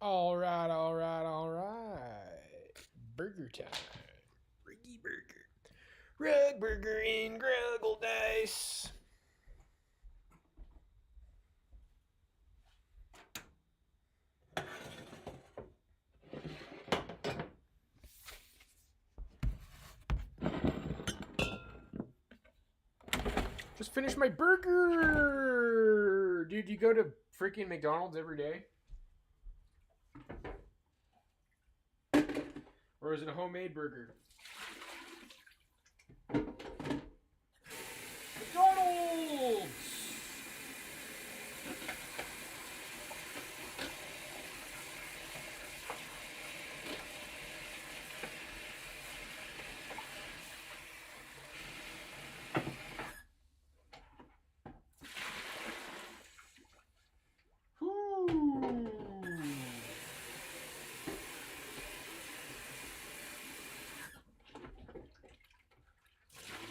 All right, all right, all right. Burger time. Riggy Burger. Rug Burger in Gruggle Dice. Just finished my burger. Dude, you go to freaking McDonald's every day? Or is it a homemade burger? McDonald's!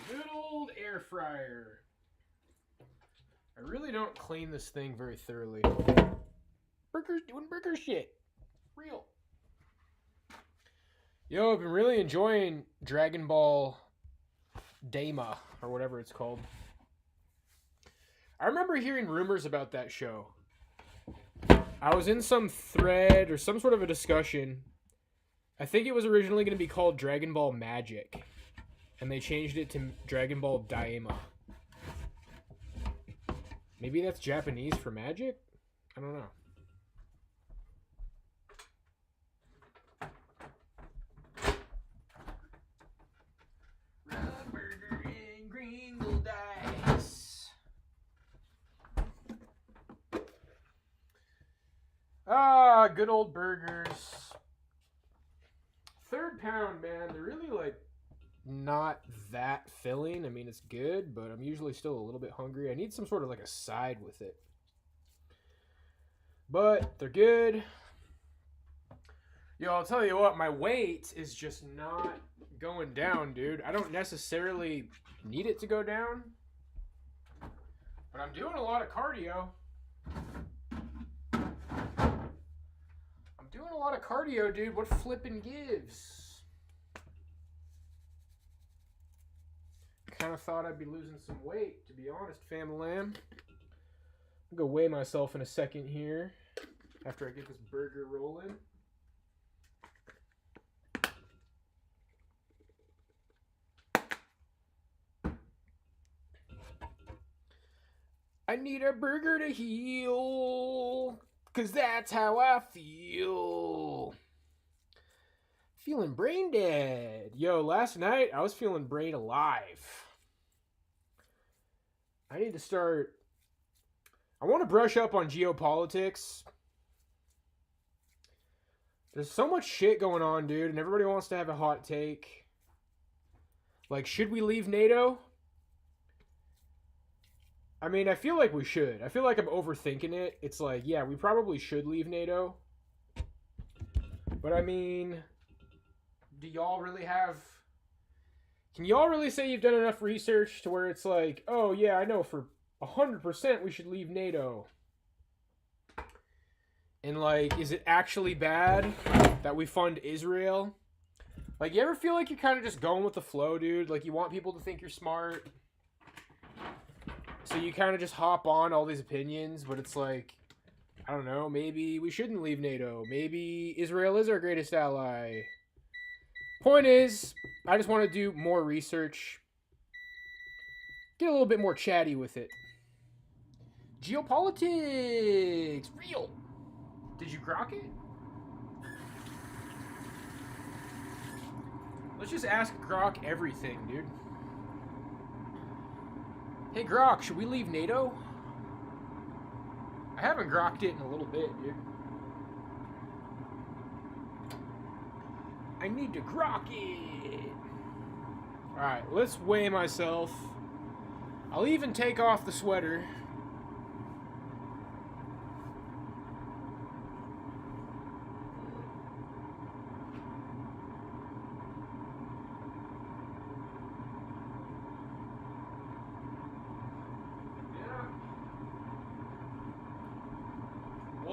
Good old air fryer. I really don't clean this thing very thoroughly. Burgers doing burger shit. Real. Yo, I've been really enjoying Dragon Ball Daima, or whatever it's called. I remember hearing rumors about that show. I was in some thread or some sort of a discussion. I think it was originally going to be called Dragon Ball Magic, and they changed it to Dragon Ball Daima. Maybe that's Japanese for magic? I don't know. Burger and Gringle Dice. Ah, good old burgers. Third pound, man. They're really like not that filling. I mean, it's good, but I'm usually still a little bit hungry. I need some sort of like a side with it. But they're good. Yo, I'll tell you what, my weight is just not going down, dude. I don't necessarily need it to go down, but I'm doing a lot of cardio. I'm doing a lot of cardio, dude. What flippin' gives? Kind of thought I'd be losing some weight, to be honest, fam lamb. I'll go weigh myself in a second here after I get this burger rolling. I need a burger to heal, 'cause that's how I feel. Feeling brain dead. Yo, last night I was feeling brain alive. I need to start... I want to brush up on geopolitics. There's so much shit going on, dude, and everybody wants to have a hot take. Like, should we leave NATO? I mean, I feel like we should. I feel like I'm overthinking it. It's like, yeah, we probably should leave NATO. But I mean, do y'all really have... Can y'all really say you've done enough research to where it's like, oh yeah, I know for 100% we should leave NATO? And like, is it actually bad that we fund Israel? Like, you ever feel like you're kind of just going with the flow, dude? Like, you want people to think you're smart, so you kind of just hop on all these opinions, but it's like, I don't know, maybe we shouldn't leave NATO. Maybe Israel is our greatest ally. Point is, I just want to do more research. Get a little bit more chatty with it. Geopolitics! Real! Did you grok it? Let's just ask Grok everything, dude. Hey, Grok, should we leave NATO? I haven't grokked it in a little bit, dude. I need to grok it. Alright, let's weigh myself. I'll even take off the sweater.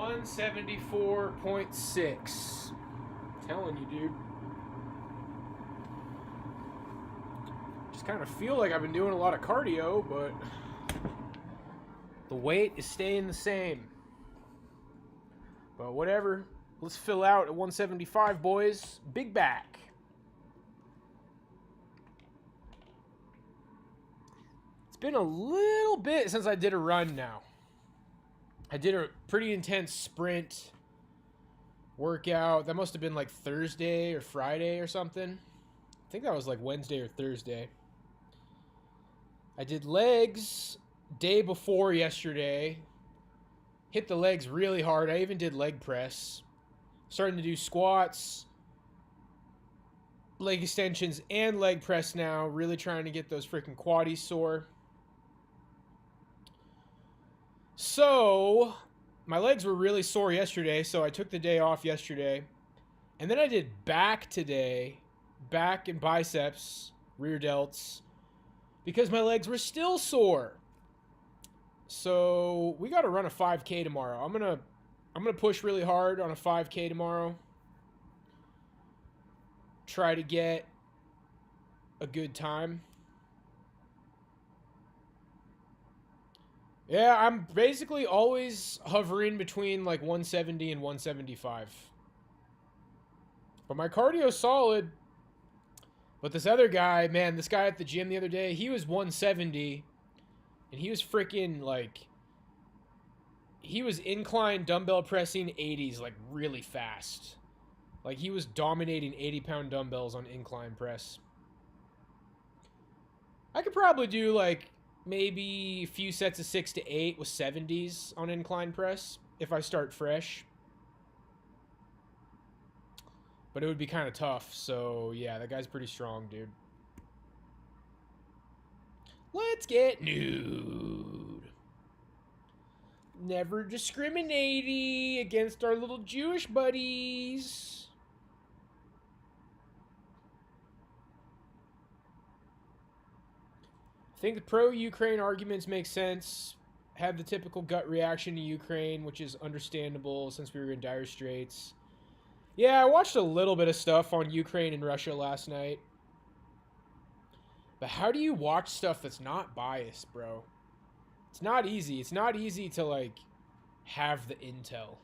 174.6. Telling you, dude. Just kind of feel like I've been doing a lot of cardio, but the weight is staying the same. But whatever. Let's fill out at 175, boys. Big back. It's been a little bit since I did a run now. I did a pretty intense sprint workout. That must have been like Thursday or Friday or something. I think that was like Wednesday or Thursday. I did legs day before yesterday. Hit the legs really hard. I even did leg press. Starting to do squats, leg extensions, and leg press now. Really trying to get those freaking quaddies sore. So, my legs were really sore yesterday, so I took the day off yesterday. And then I did back today. Back and biceps, rear delts, because my legs were still sore. So, we got to run a 5K tomorrow. I'm going to push really hard on a 5K tomorrow. Try to get a good time. Yeah, I'm basically always hovering between like 170 and 175. But my cardio's solid. But this other guy, man, this guy at the gym the other day, he was 170. And he was freaking like... He was incline dumbbell pressing 80s like really fast. Like he was dominating 80-pound dumbbells on incline press. I could probably do like maybe a few sets of 6 to 8 with 70s on incline press if I start fresh. But it would be kind of tough. So yeah, that guy's pretty strong, dude. Let's get nude. Never discriminating against our little Jewish buddies. I think the pro-Ukraine arguments make sense. Had the typical gut reaction to Ukraine, which is understandable since we were in dire straits. Yeah, I watched a little bit of stuff on Ukraine and Russia last night. But how do you watch stuff that's not biased, bro? It's not easy. It's not easy to, like, have the intel.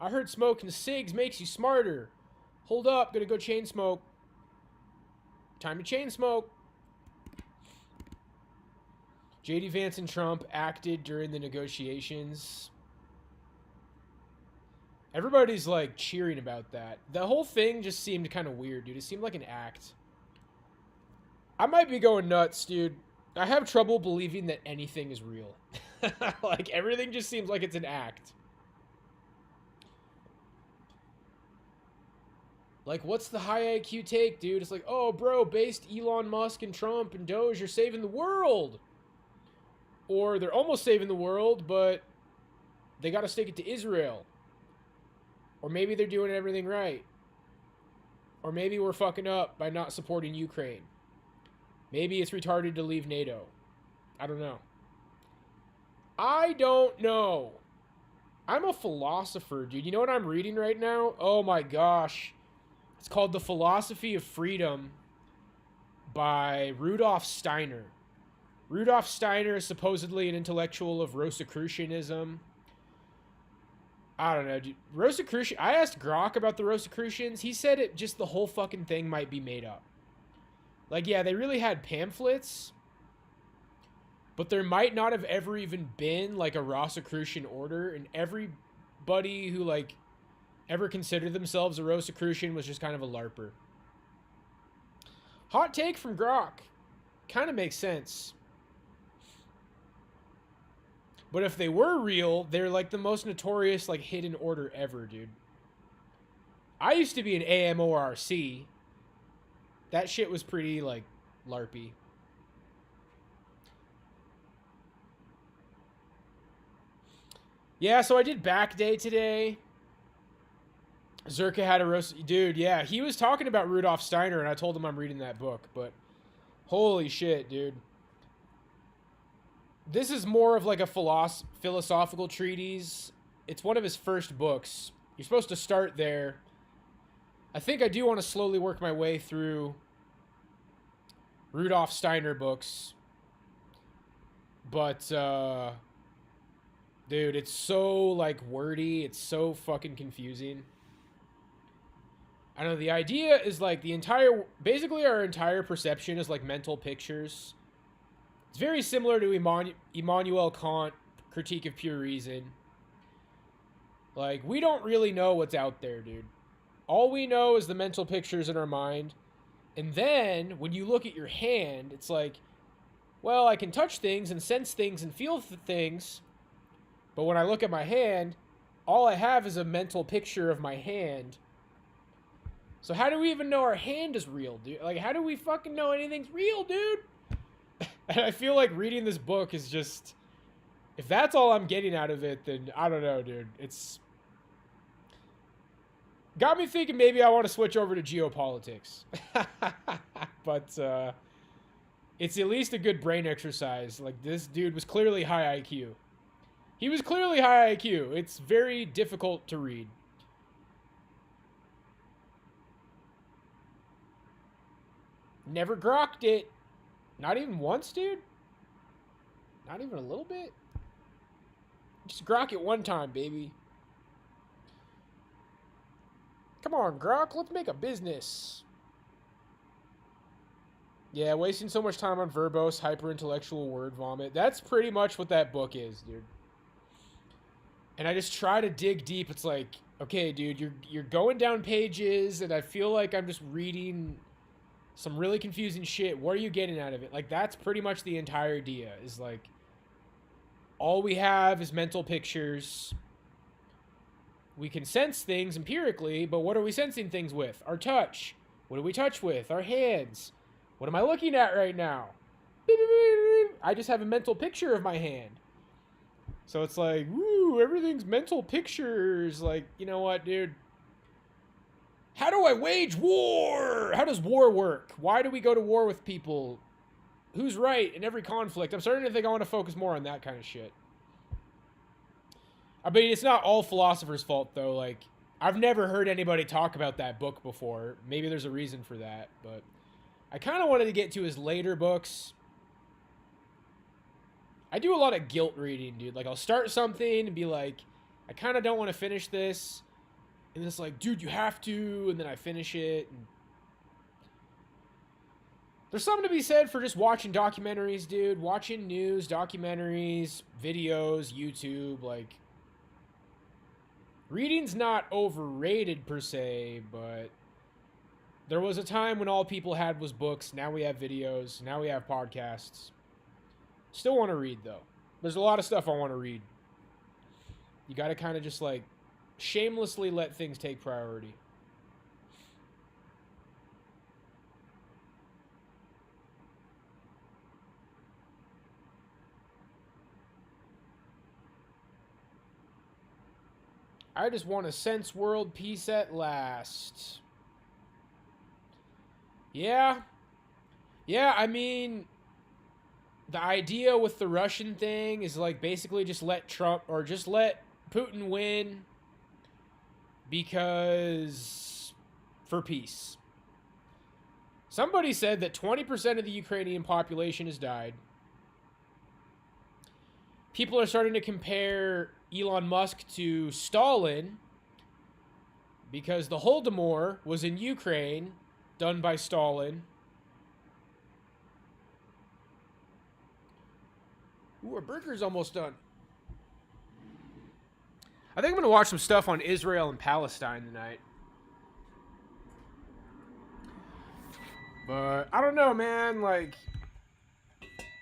I heard smoking cigs makes you smarter. Hold up, gonna go chain smoke. Time to chain smoke. J.D. Vance and Trump acted during the negotiations. Everybody's, like, cheering about that. The whole thing just seemed kind of weird, dude. It seemed like an act. I might be going nuts, dude. I have trouble believing that anything is real. Like, everything just seems like it's an act. Like, what's the high IQ take, dude? It's like, oh, bro, based Elon Musk and Trump and Doge are saving the world. Or they're almost saving the world, but they got to stick it to Israel. Or maybe they're doing everything right. Or maybe we're fucking up by not supporting Ukraine. Maybe it's retarded to leave NATO. I don't know. I don't know. I'm a philosopher, dude. You know what I'm reading right now? Oh my gosh. It's called The Philosophy of Freedom by Rudolf Steiner. Rudolf Steiner is supposedly an intellectual of Rosicrucianism. I don't know, dude. Rosicrucian. I asked Grok about the Rosicrucians. He said it just the whole fucking thing might be made up. Like, yeah, they really had pamphlets, but there might not have ever even been, like, a Rosicrucian order, and everybody who, like, ever considered themselves a Rosicrucian was just kind of a LARPer. Hot take from Grok. Kind of makes sense. But if they were real, they're, like, the most notorious, like, hidden order ever, dude. I used to be an AMORC. That shit was pretty, like, LARPy. Yeah, so I did back day today. Zerka had a roast. Dude, yeah, he was talking about Rudolf Steiner, and I told him I'm reading that book, but holy shit, dude. This is more of like a philosophical treatise It's one of his first books. You're supposed to start there. I think I do want to slowly work my way through Rudolf Steiner books. But, dude, it's so, like, wordy. It's so fucking confusing. I don't know, the idea is, like, basically our entire perception is, like, mental pictures. It's very similar to Immanuel Kant, Critique of Pure Reason. Like, we don't really know what's out there, dude. All we know is the mental pictures in our mind. And then, when you look at your hand, it's like, well, I can touch things and sense things and feel things. But when I look at my hand, all I have is a mental picture of my hand. So how do we even know our hand is real, dude? Like, how do we fucking know anything's real, dude? And I feel like reading this book is just... If that's all I'm getting out of it, then I don't know, dude. It's... Got me thinking maybe I want to switch over to Geopolitics. But, it's at least a good brain exercise. Like, this dude was clearly high IQ. He was clearly high IQ. It's very difficult to read. Never grokked it. Not even once, dude? Not even a little bit? Just grok it one time, baby. Come on, grok. Let's make a business. Yeah, wasting so much time on verbose, hyper-intellectual word vomit. That's pretty much what that book is, dude. And I just try to dig deep. It's like, okay, dude, you're going down pages, and I feel like I'm just reading some really confusing shit. What are you getting out of it? Like, that's pretty much the entire idea, is like, all we have is mental pictures. We can sense things empirically, but what are we sensing things with? Our touch. What do we touch with? Our hands. What am I looking at right now? I just have a mental picture of my hand. So it's like, woo, everything's mental pictures. Like, you know what, dude? How do I wage war? How does war work? Why do we go to war with people? Who's right in every conflict? I'm starting to think I want to focus more on that kind of shit. I mean, it's not all philosophers' fault, though. Like, I've never heard anybody talk about that book before. Maybe there's a reason for that, but I kind of wanted to get to his later books. I do a lot of guilt reading, dude. Like, I'll start something and be like, I kind of don't want to finish this. And it's like, dude, you have to. And then I finish it. And there's something to be said for just watching documentaries, dude. Watching news, documentaries, videos, YouTube. Like, reading's not overrated per se, but there was a time when all people had was books. Now we have videos. Now we have podcasts. Still want to read, though. There's a lot of stuff I want to read. You got to kind of just, like, shamelessly let things take priority. I just want to sense world peace at last. Yeah. Yeah, I mean, the idea with the Russian thing is, like, basically just let Trump, or just let Putin win because, for peace. Somebody said that 20% of the Ukrainian population has died. People are starting to compare Elon Musk to Stalin because the Holodomor was in Ukraine, done by Stalin. Ooh, our burger's almost done. I think I'm going to watch some stuff on Israel and Palestine tonight. But I don't know, man. Like,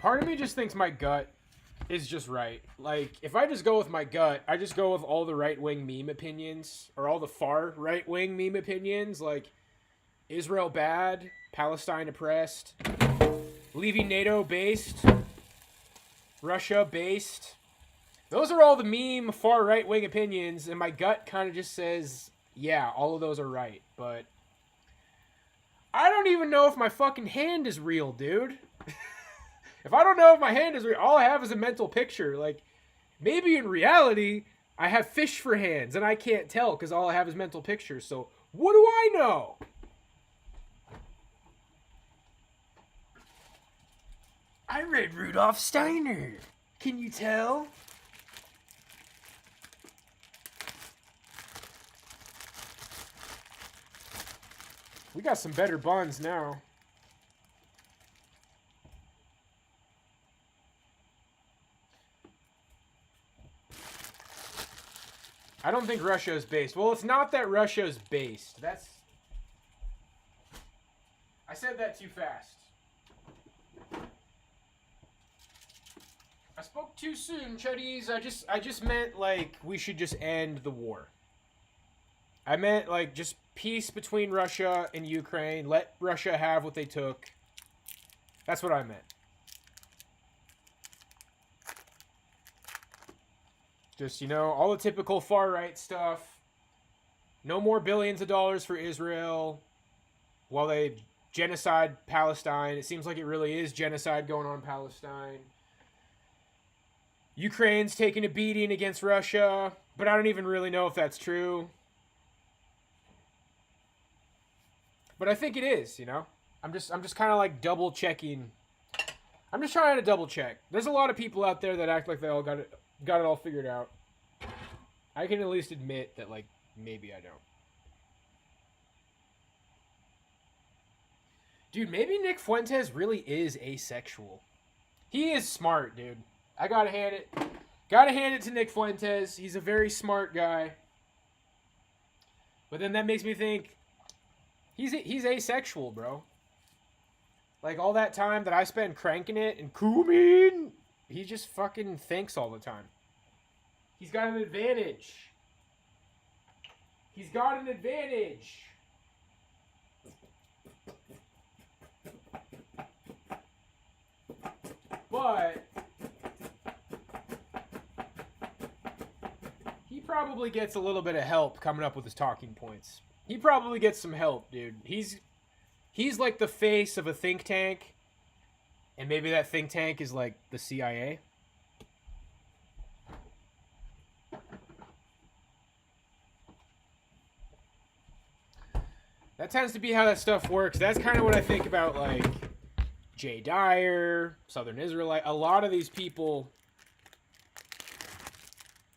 part of me just thinks my gut is just right. Like, if I just go with my gut, I just go with all the right-wing meme opinions, or all the far right-wing meme opinions, like Israel bad, Palestine oppressed, leaving NATO based, Russia based. Those are all the meme far right-wing opinions, and my gut kind of just says, yeah, all of those are right. But I don't even know if my fucking hand is real, dude. If I don't know if my hand is real, all I have is a mental picture. Like, maybe in reality, I have fish for hands, and I can't tell because all I have is mental pictures. So what do I know? I read Rudolf Steiner. Can you tell? We got some better buns now. I don't think Russia is based. Well, it's not that Russia is based. That's... I said that too fast. I spoke too soon, Chuddies. I just meant, like, we should just end the war. I meant, like, just peace between Russia and Ukraine. Let Russia have what they took. That's what I meant. Just, you know, all the typical far-right stuff. No more billions of dollars for Israel while they genocide Palestine. It seems like it really is genocide going on in Palestine. Ukraine's taking a beating against Russia, but I don't even really know if that's true. But I think it is, you know? I'm just kind of like double checking. I'm just trying to double check. There's a lot of people out there that act like they all got it all figured out. I can at least admit that, like, maybe I don't. Dude, maybe Nick Fuentes really is asexual. He is smart, dude. I gotta hand it to Nick Fuentes. He's a very smart guy. But then that makes me think he's asexual, bro. Like, all that time that I spend cranking it and Kumin, he just fucking thinks all the time. He's got an advantage. He's got an advantage. But he probably gets a little bit of help coming up with his talking points. He probably gets some help, dude. He's like the face of a think tank. And maybe that think tank is like the CIA. That tends to be how that stuff works. That's kind of what I think about, like, Jay Dyer, Southern Israelite. A lot of these people,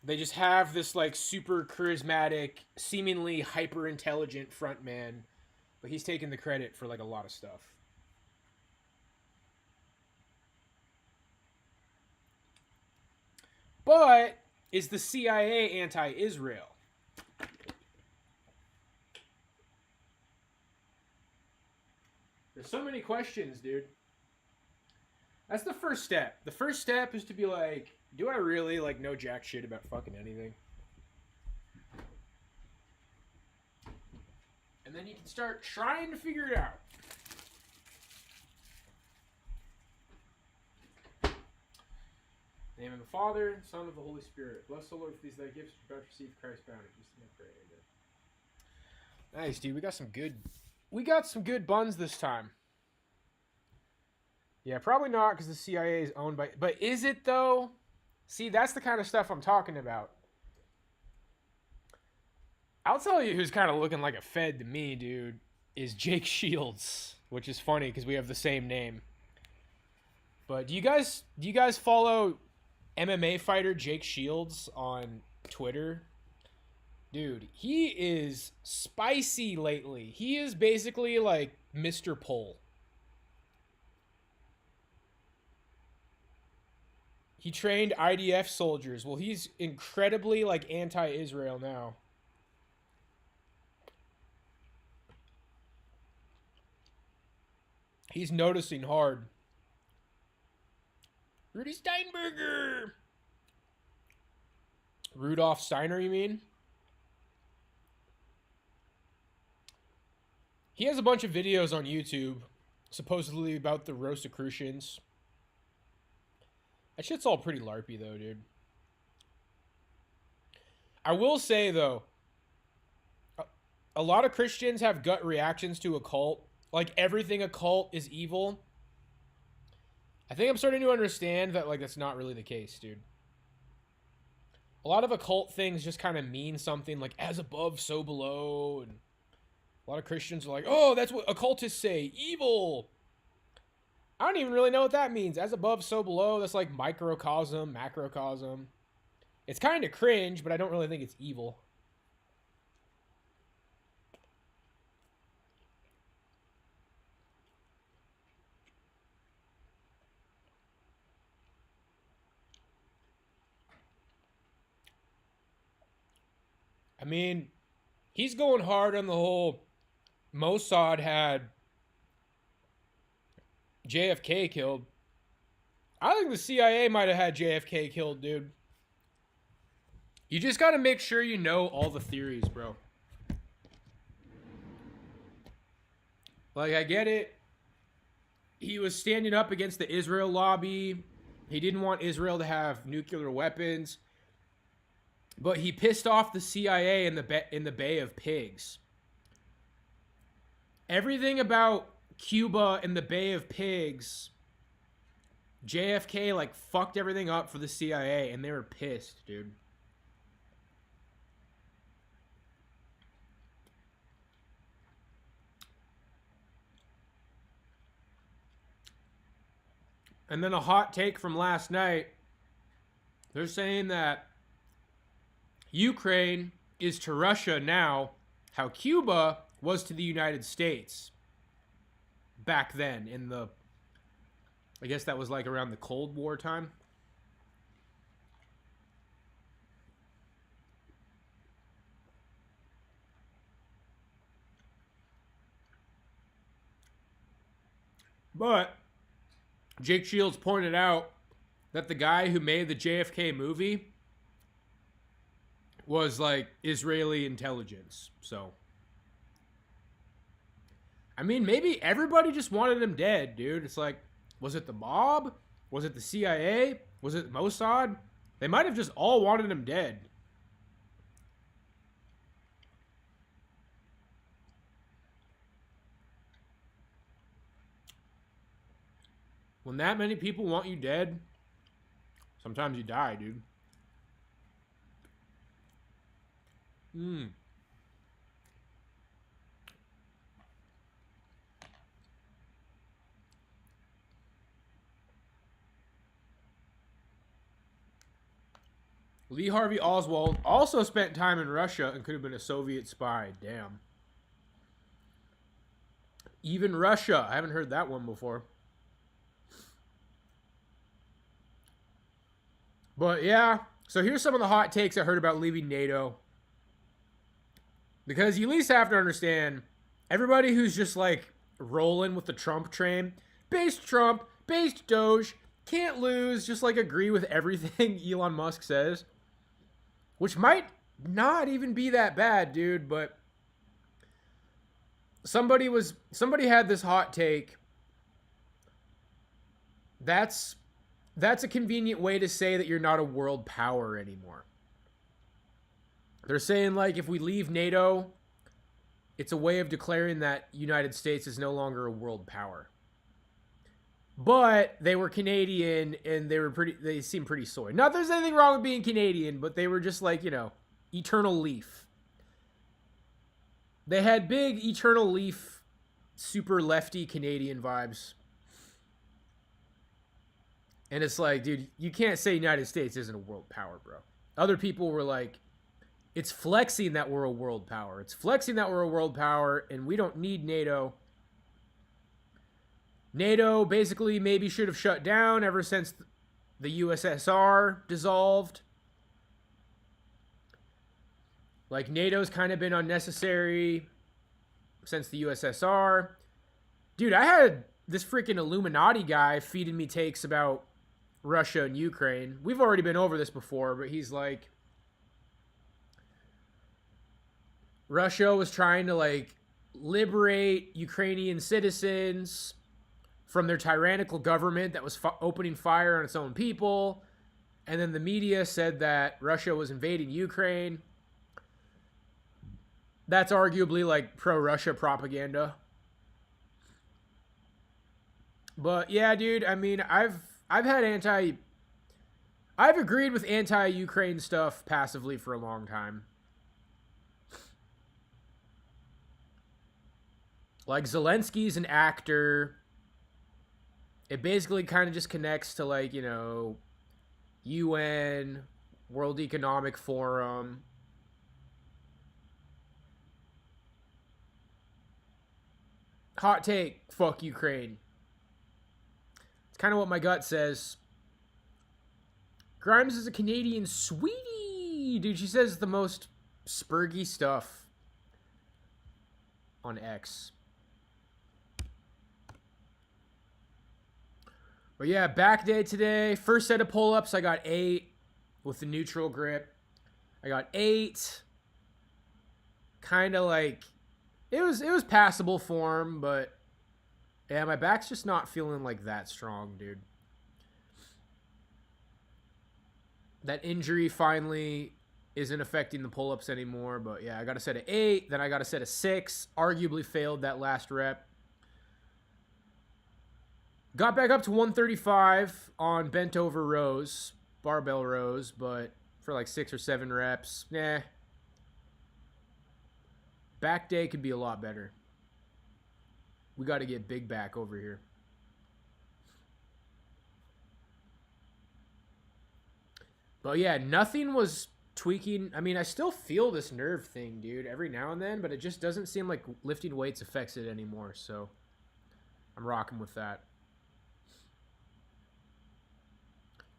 they just have this, like, super charismatic, seemingly hyper-intelligent front man, but he's taking the credit for, like, a lot of stuff. But is the CIA anti-Israel? There's so many questions, dude. That's the first step. The first step is to be like, do I really, like, know jack shit about fucking anything? And then you can start trying to figure it out. In the name of the Father, Son, of the Holy Spirit. Bless the Lord for these thy gifts which thou hast received Christ's bounty. Nice, dude. We got some good buns this time. Yeah, probably not because the CIA is owned by... But is it, though? See, that's the kind of stuff I'm talking about. I'll tell you who's kind of looking like a Fed to me, dude, is Jake Shields, which is funny because we have the same name. But do you guys follow MMA fighter Jake Shields on Twitter? Dude, he is spicy lately. He is basically like Mr. Pole. He trained IDF soldiers. Well, he's incredibly, like, anti-Israel now. He's noticing hard. Rudy Steinberger! Rudolf Steiner, you mean? He has a bunch of videos on YouTube, supposedly about the Rosicrucians. That shit's all pretty LARPy, though, dude. I will say, though, a lot of Christians have gut reactions to a cult. Like, everything a cult is evil. I think I'm starting to understand that, like, that's not really the case, dude. A lot of occult things just kind of mean something like as above, so below. And a lot of Christians are like, oh, that's what occultists say, evil. I don't even really know what that means. As above, so below. That's like microcosm, macrocosm. It's kind of cringe, but I don't really think it's evil. I mean, he's going hard on the whole Mossad had JFK killed. I think the CIA might have had JFK killed, dude. You just got to make sure you know all the theories, bro. Like, I get it. He was standing up against the Israel lobby. He didn't want Israel to have nuclear weapons. But he pissed off the CIA in the Bay of Pigs. Everything about Cuba and the Bay of Pigs, JFK like fucked everything up for the CIA, and they were pissed, dude. And then a hot take from last night. They're saying that Ukraine is to Russia now how Cuba was to the United States back then in the, I guess that was like around the Cold War time. But Jake Shields pointed out that the guy who made the JFK movie was like Israeli intelligence. So, I mean, maybe everybody just wanted him dead, dude. It's like, was it the mob? Was it the CIA? Was it Mossad? They might have just all wanted him dead. When that many people want you dead, sometimes you die, dude. Lee Harvey Oswald also spent time in Russia and could have been a Soviet spy. Damn. Even Russia. I haven't heard that one before. But yeah, so here's some of the hot takes I heard about leaving NATO. Because you at least have to understand, everybody who's just like rolling with the Trump train, based Trump, based Doge, can't lose, just like agree with everything Elon Musk says. Which might not even be that bad, dude, but somebody had this hot take. That's a convenient way to say that you're not a world power anymore. They're saying, like, if we leave NATO, it's a way of declaring that United States is no longer a world power. But they were Canadian, and they seemed pretty soy. Not that there's anything wrong with being Canadian, but they were just like, Eternal Leaf. They had big Eternal Leaf, super lefty Canadian vibes. And it's like, dude, you can't say United States isn't a world power, bro. Other people were like, it's flexing that we're a world power. It's flexing that we're a world power, and we don't need NATO. NATO basically maybe should have shut down ever since the USSR dissolved. Like, NATO's kind of been unnecessary since the USSR. Dude, I had this freaking Illuminati guy feeding me takes about Russia and Ukraine. We've already been over this before, but he's like, Russia was trying to like liberate Ukrainian citizens from their tyrannical government that was opening fire on its own people. And then the media said that Russia was invading Ukraine. That's arguably like pro-Russia propaganda. But yeah, dude, I mean, I've had I've agreed with anti-Ukraine stuff passively for a long time. Like, Zelensky's an actor. It basically kind of just connects to, like, you know, UN, World Economic Forum. Hot take, fuck Ukraine. It's kind of what my gut says. Grimes is a Canadian sweetie. Dude, she says the most spurgy stuff on X. But yeah, back day today. First set of pull-ups, I got 8 with the neutral grip. I got 8. Kind of like, it was passable form, but yeah, my back's just not feeling like that strong, dude. That injury finally isn't affecting the pull-ups anymore, but yeah, I got a set of 8, then I got a set of 6. Arguably failed that last rep. Got back up to 135 on bent over rows, barbell rows, but for like 6 or 7 reps, nah. Back day could be a lot better. We got to get big back over here. But yeah, nothing was tweaking. I mean, I still feel this nerve thing, dude, every now and then, but it just doesn't seem like lifting weights affects it anymore, so I'm rocking with that.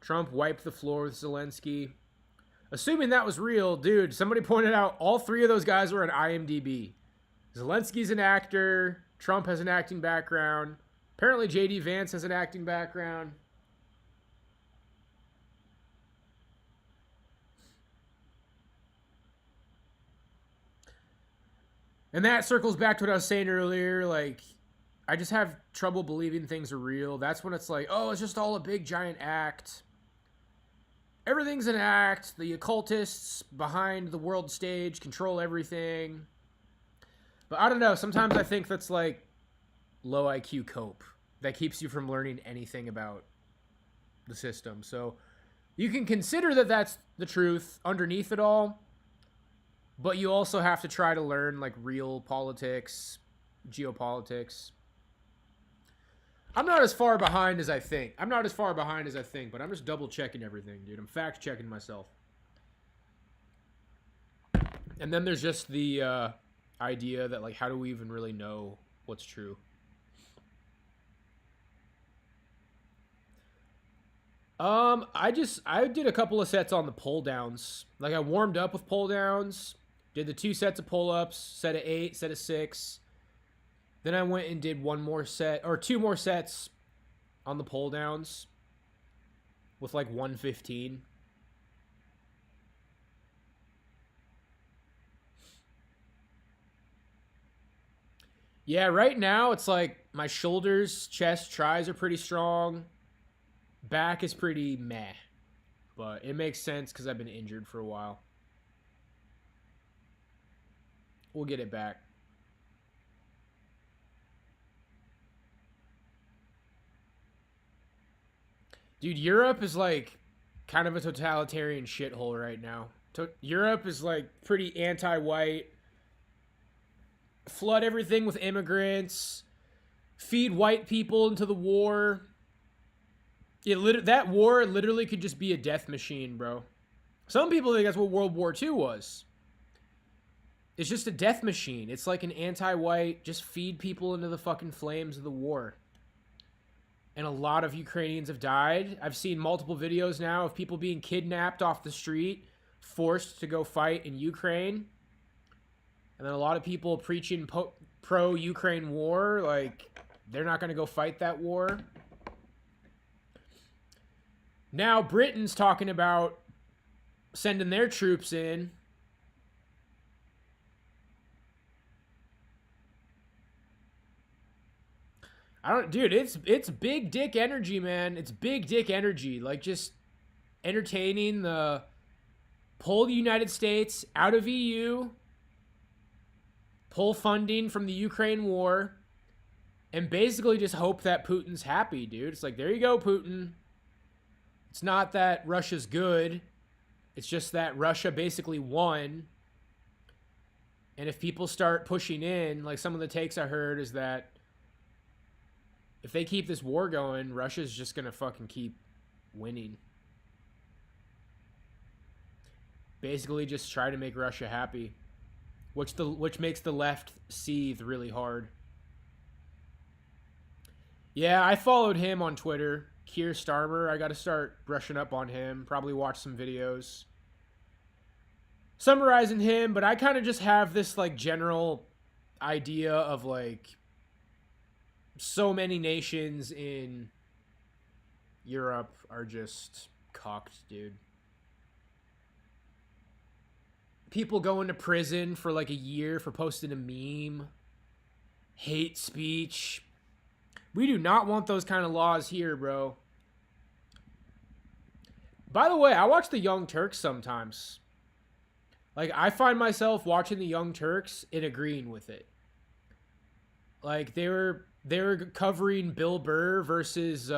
Trump wiped the floor with Zelensky. Assuming that was real, dude, somebody pointed out all 3 of those guys were on IMDb. Zelensky's an actor. Trump has an acting background. Apparently J.D. Vance has an acting background. And that circles back to what I was saying earlier. Like, I just have trouble believing things are real. That's when it's like, oh, it's just all a big giant act. Everything's an act. The occultists behind the world stage control everything. But I don't know. Sometimes I think that's like low IQ cope that keeps you from learning anything about the system. So you can consider that that's the truth underneath it all. But you also have to try to learn like real politics, geopolitics. I'm not as far behind as I think. But I'm just double checking everything, dude. I'm fact checking myself. And then there's just the idea that, like, how do we even really know what's true? I did a couple of sets on the pull downs. Like, I warmed up with pull downs, did the 2 sets of pull ups, set of 8, set of 6. Then I went and did 2 more sets on the pull downs with like 115. Yeah, right now it's like my shoulders, chest, tris are pretty strong. Back is pretty meh. But it makes sense because I've been injured for a while. We'll get it back. Dude, Europe is like kind of a totalitarian shithole right now. Europe is like pretty anti-white. Flood everything with immigrants. Feed white people into the war. That war literally could just be a death machine, bro. Some people think that's what World War II was. It's just a death machine. It's like an anti-white, just feed people into the fucking flames of the war. And a lot of Ukrainians have died. I've seen multiple videos now of people being kidnapped off the street, forced to go fight in Ukraine. And then a lot of people preaching pro-Ukraine war, like, they're not going to go fight that war. Now Britain's talking about sending their troops in. Dude, it's big dick energy, man. It's big dick energy. Like, just entertaining pull the United States out of EU, pull funding from the Ukraine war, and basically just hope that Putin's happy, dude. It's like, there you go, Putin. It's not that Russia's good. It's just that Russia basically won. And if people start pushing in, like some of the takes I heard is that if they keep this war going, Russia's just going to fucking keep winning. Basically just try to make Russia happy, which makes the left seethe really hard. Yeah, I followed him on Twitter, Keir Starmer. I got to start brushing up on him, probably watch some videos summarizing him, but I kind of just have this like general idea of like so many nations in Europe are just cocked, dude. People going to prison for like a year for posting a meme, hate speech. We do not want those kind of laws here, bro. By the way, I watch the Young Turks sometimes. Like, I find myself watching the Young Turks and agreeing with it. Like, they were covering Bill Burr versus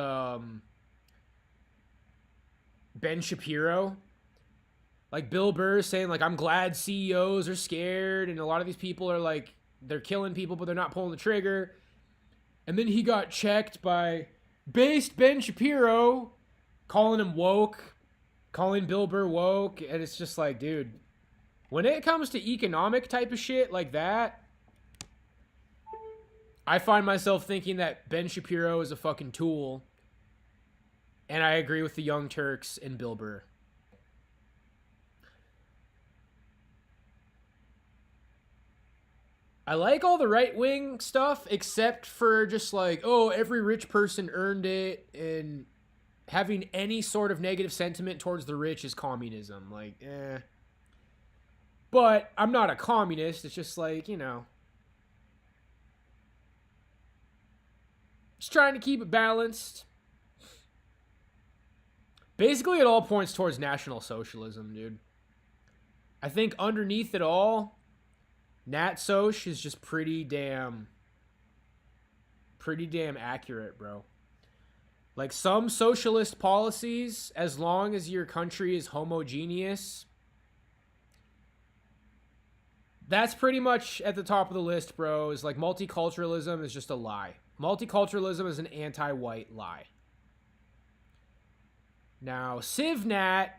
Ben Shapiro. Like, Bill Burr saying, like, I'm glad CEOs are scared, and a lot of these people are, like, they're killing people, but they're not pulling the trigger. And then he got checked by based Ben Shapiro, calling him woke, calling Bill Burr woke, and it's just like, dude, when it comes to economic type of shit like that, I find myself thinking that Ben Shapiro is a fucking tool, and I agree with the Young Turks and Bill Burr. I like all the right-wing stuff, except for just like, oh, every rich person earned it, and having any sort of negative sentiment towards the rich is communism. Like, eh. But I'm not a communist. It's just like, you know, just trying to keep it balanced. Basically, it all points towards National Socialism, dude. I think underneath it all, Nat Soch is just pretty damn accurate, bro. Like, some socialist policies, as long as your country is homogeneous, that's pretty much at the top of the list, bro. Is like multiculturalism is just a lie. Multiculturalism is an anti-white lie. Now, CivNat,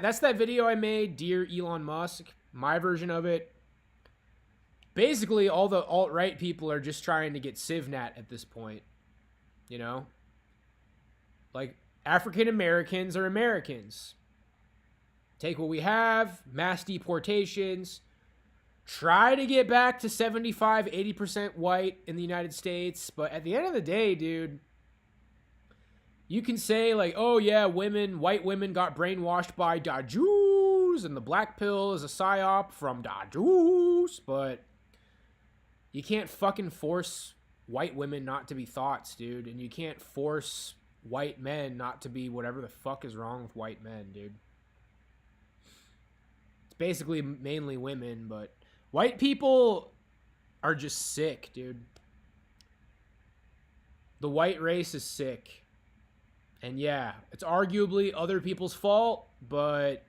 that's that video I made, Dear Elon Musk, my version of it. Basically, all the alt-right people are just trying to get CivNat at this point. You know? Like, African Americans are Americans. Take what we have, mass deportations, try to get back to 75, 80% white in the United States. But at the end of the day, dude, you can say like, oh yeah, white women got brainwashed by da Jews, and the black pill is a psyop from da Jews, but you can't fucking force white women not to be thoughts, dude. And you can't force white men not to be whatever the fuck is wrong with white men, dude. It's basically mainly women, but white people are just sick, dude. The white race is sick. And yeah, it's arguably other people's fault, but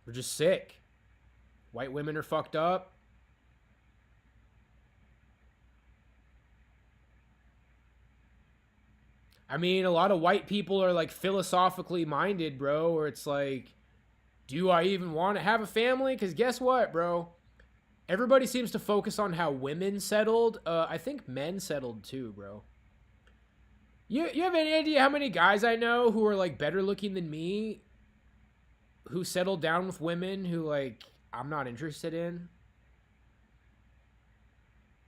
we're just sick. White women are fucked up. I mean, a lot of white people are like philosophically minded, bro, where it's like, do I even want to have a family? Because guess what, bro? Everybody seems to focus on how women settled. I think men settled too, bro. You have any idea how many guys I know who are like better looking than me, who settled down with women who like I'm not interested in?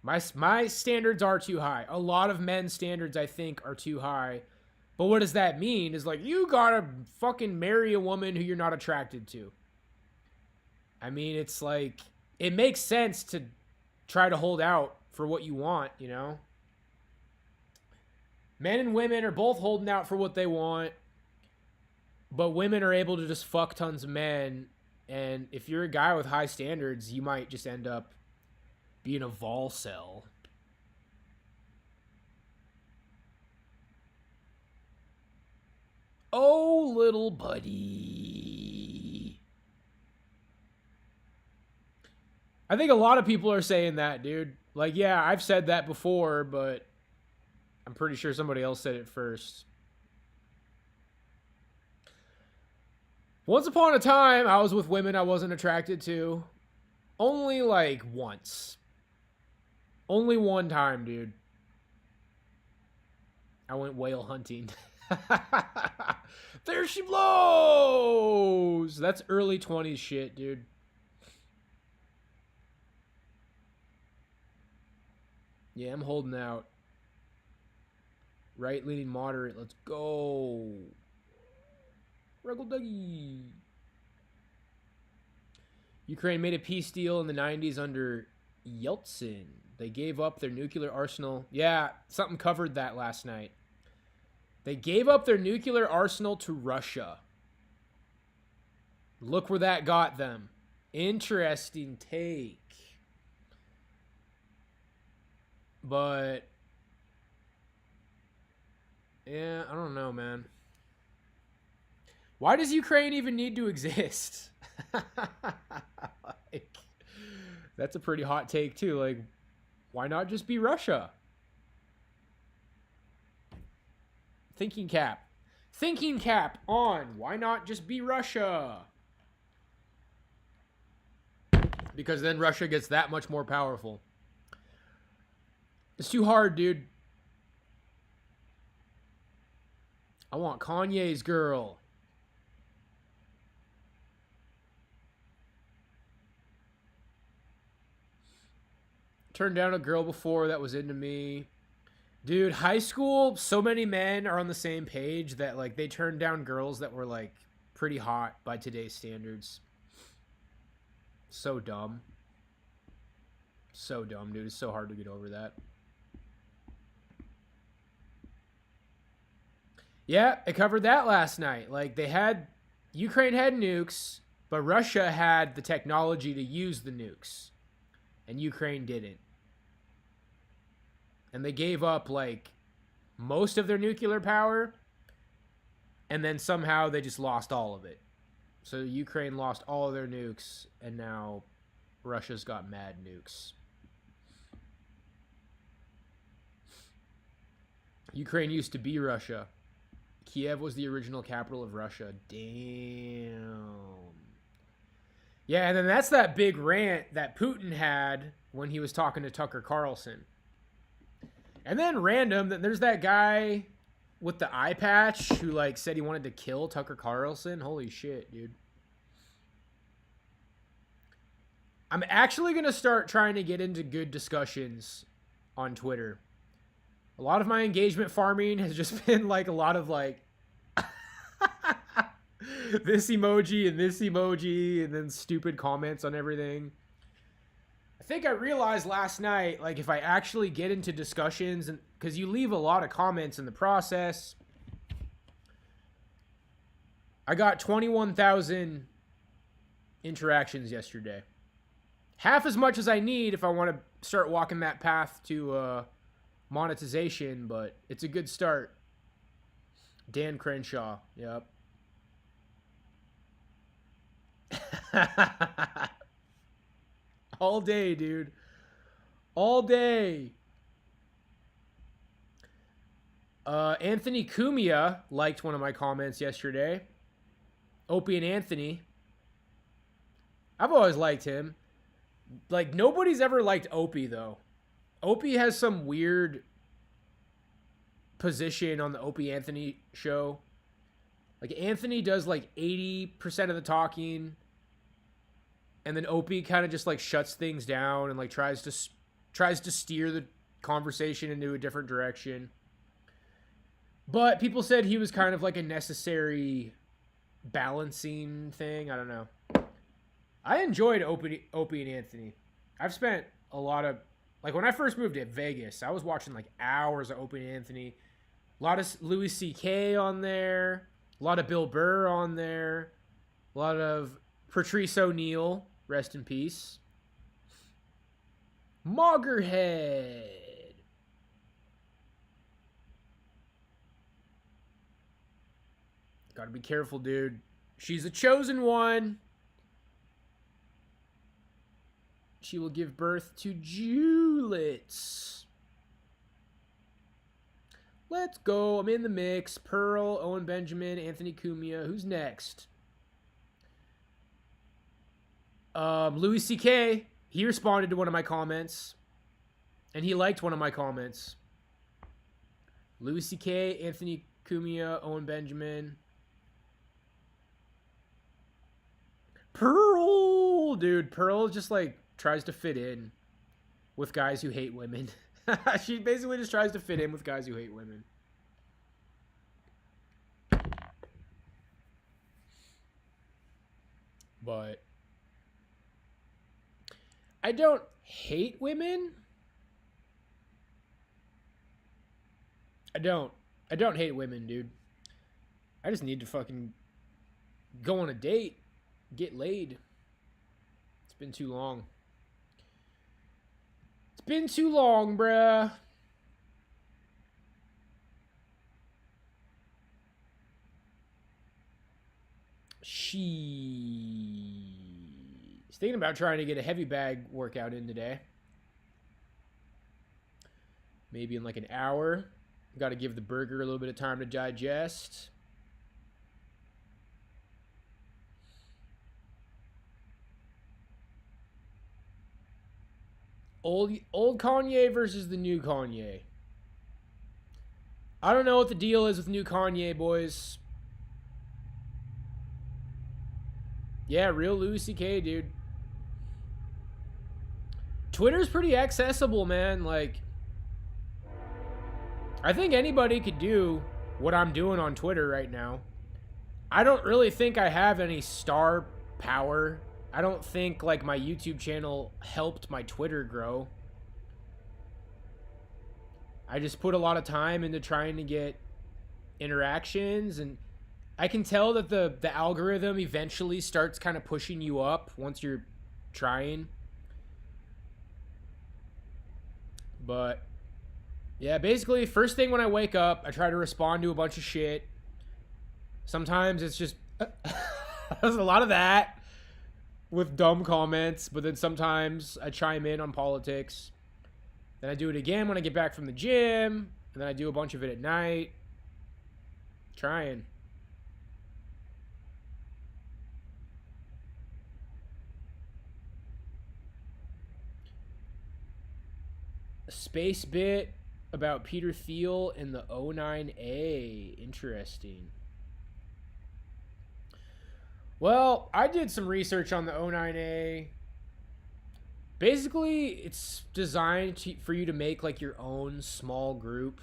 My standards are too high. A lot of men's standards, I think, are too high. But what does that mean? Is like, you gotta fucking marry a woman who you're not attracted to. I mean, it's like, it makes sense to try to hold out for what you want, you know? Men and women are both holding out for what they want. But women are able to just fuck tons of men. And if you're a guy with high standards, you might just end up being a vol cell. Oh, little buddy. I think a lot of people are saying that, dude. Like, yeah, I've said that before, but I'm pretty sure somebody else said it first. Once upon a time, I was with women I wasn't attracted to. Only like once. Only one time, dude. I went whale hunting. There she blows! That's early 20s shit, dude. Yeah, I'm holding out. Right-leaning moderate. Let's go. Ruggle Duggy. Ukraine made a peace deal in the 90s under Yeltsin. They gave up their nuclear arsenal. Yeah, something covered that last night. They gave up their nuclear arsenal to Russia. Look where that got them. Interesting take. But yeah, I don't know, man. Why does Ukraine even need to exist? Like, that's a pretty hot take too. Like, why not just be Russia? Thinking cap. Thinking cap on. Why not just be Russia? Because then Russia gets that much more powerful. It's too hard, dude. I want Kanye's girl. Turned down a girl before that was into me. Dude, high school, so many men are on the same page that, like, they turned down girls that were, like, pretty hot by today's standards. So dumb. So dumb, dude. It's so hard to get over that. Yeah, I covered that last night. Like, Ukraine had nukes, but Russia had the technology to use the nukes. And Ukraine didn't. And they gave up, like, most of their nuclear power. And then somehow they just lost all of it. So Ukraine lost all of their nukes. And now Russia's got mad nukes. Ukraine used to be Russia. Kiev was the original capital of Russia. Damn. Yeah, and then that's that big rant that Putin had when he was talking to Tucker Carlson. And then random, there's that guy with the eye patch who, like, said he wanted to kill Tucker Carlson. Holy shit, dude. I'm actually going to start trying to get into good discussions on Twitter. A lot of my engagement farming has just been, like, a lot of, like, this emoji and then stupid comments on everything. I think I realized last night, like, if I actually get into discussions, and because you leave a lot of comments in the process, I got 21,000 interactions yesterday. Half as much as I need if I want to start walking that path to monetization, but it's a good start. Dan Crenshaw, yep. All day, dude. All day. Anthony Cumia liked one of my comments yesterday. Opie and Anthony. I've always liked him. Like, nobody's ever liked Opie, though. Opie has some weird position on the Opie Anthony show. Like, Anthony does, like, 80% of the talking. And then Opie kind of just, like, shuts things down and, like, tries to steer the conversation into a different direction. But people said he was kind of like a necessary balancing thing. I don't know. I enjoyed Opie and Anthony. I've spent a lot of, like, when I first moved to Vegas, I was watching, like, hours of Opie and Anthony. A lot of Louis C.K. on there. A lot of Bill Burr on there. A lot of Patrice O'Neal. Rest in peace. Moggerhead. Gotta be careful, dude. She's a chosen one. She will give birth to Julets. Let's go. I'm in the mix. Pearl, Owen Benjamin, Anthony Cumia. Who's next? Louis C.K. He responded to one of my comments. And he liked one of my comments. Louis C.K., Anthony Cumia, Owen Benjamin. Pearl! Dude, Pearl just, like, tries to fit in with guys who hate women. She basically just tries to fit in with guys who hate women. But I don't hate women. I don't hate women, dude. I just need to fucking go on a date, get laid. It's been too long. It's been too long, bruh. She's thinking about trying to get a heavy bag workout in today. Maybe in like an hour. Got to give the burger a little bit of time to digest. Old Kanye versus the new Kanye. I don't know what the deal is with new Kanye, boys. Yeah, real Louis C.K., dude. Twitter's pretty accessible, man. Like, I think anybody could do what I'm doing on Twitter right now. I don't really think I have any star power. I don't think, like, my YouTube channel helped my Twitter grow. I just put a lot of time into trying to get interactions, and I can tell that the algorithm eventually starts kind of pushing you up once you're trying. But yeah, basically, first thing when I wake up, I try to respond to a bunch of shit. Sometimes it's just there's a lot of that with dumb comments, but then sometimes I chime in on politics. Then I do it again when I get back from the gym, and then I do a bunch of it at night. Trying. A space bit about Peter Thiel and the O9A. Interesting. Well, I did some research on the O9A. Basically, it's designed for you to make like your own small group.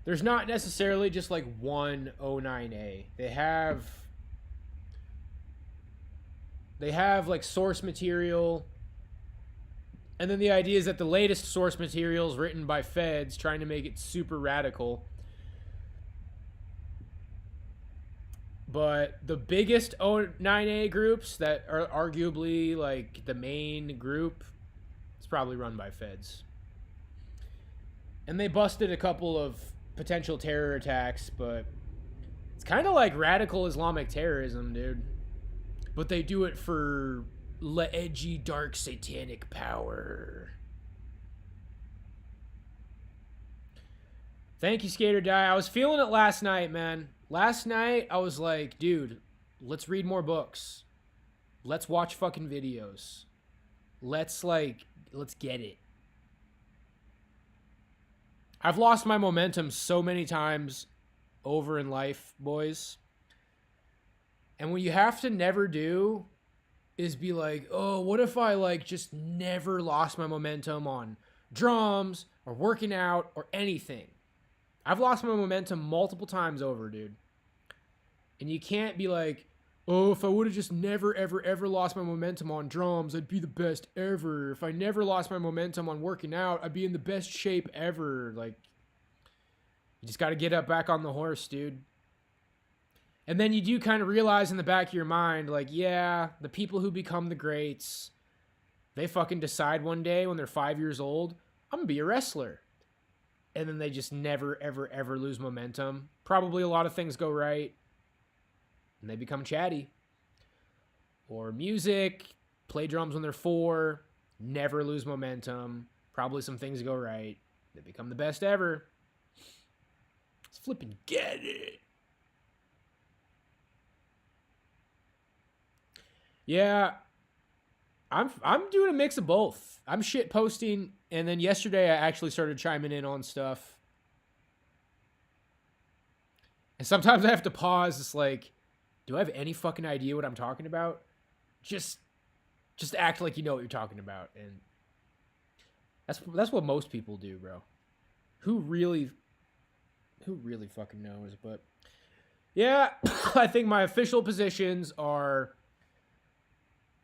There's not necessarily just like one O9A. They have like source material. And then the idea is that the latest source material is written by feds trying to make it super radical. But the biggest O9A groups that are arguably like the main group, it's probably run by feds. And they busted a couple of potential terror attacks, but it's kind of like radical Islamic terrorism, dude. But they do it for edgy, dark, satanic power. Thank you, Skater Die. I was feeling it last night, man. Last night, I was like, dude, let's read more books. Let's watch fucking videos. Let's get it. I've lost my momentum so many times over in life, boys. And what you have to never do is be like, oh, what if I like just never lost my momentum on drums or working out or anything? I've lost my momentum multiple times over, dude. And you can't be like, oh, if I would have just never, ever, ever lost my momentum on drums, I'd be the best ever. If I never lost my momentum on working out, I'd be in the best shape ever. Like, you just got to get up back on the horse, dude. And then you do kind of realize in the back of your mind, like, yeah, the people who become the greats, they fucking decide one day when they're 5 years old, I'm going to be a wrestler. and then they just never, ever, ever lose momentum. Probably a lot of things go right, and they become chatty. Or music, play drums when they're 4, never lose momentum. Probably some things go right. They become the best ever. Let's flipping get it. Yeah, I'm doing a mix of both. I'm shit posting, and then yesterday I actually started chiming in on stuff. And sometimes I have to pause. It's like, do I have any fucking idea what I'm talking about? Just act like you know what you're talking about, and that's what most people do, bro. Who really fucking knows? But yeah, I think my official positions are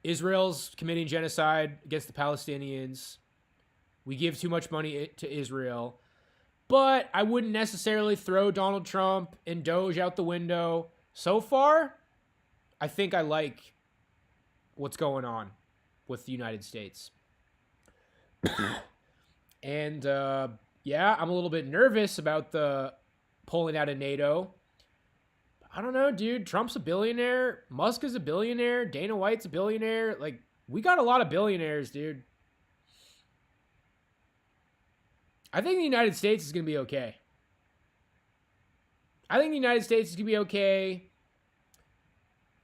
Israel's committing genocide against the Palestinians. We give too much money to Israel. But I wouldn't necessarily throw Donald Trump and Doge out the window. So far, I think I like what's going on with the United States. And yeah, I'm a little bit nervous about the pulling out of NATO. I don't know, dude. Trump's a billionaire. Musk is a billionaire. Dana White's a billionaire. Like, we got a lot of billionaires, dude. I think the United States is going to be okay. I think the United States is going to be okay.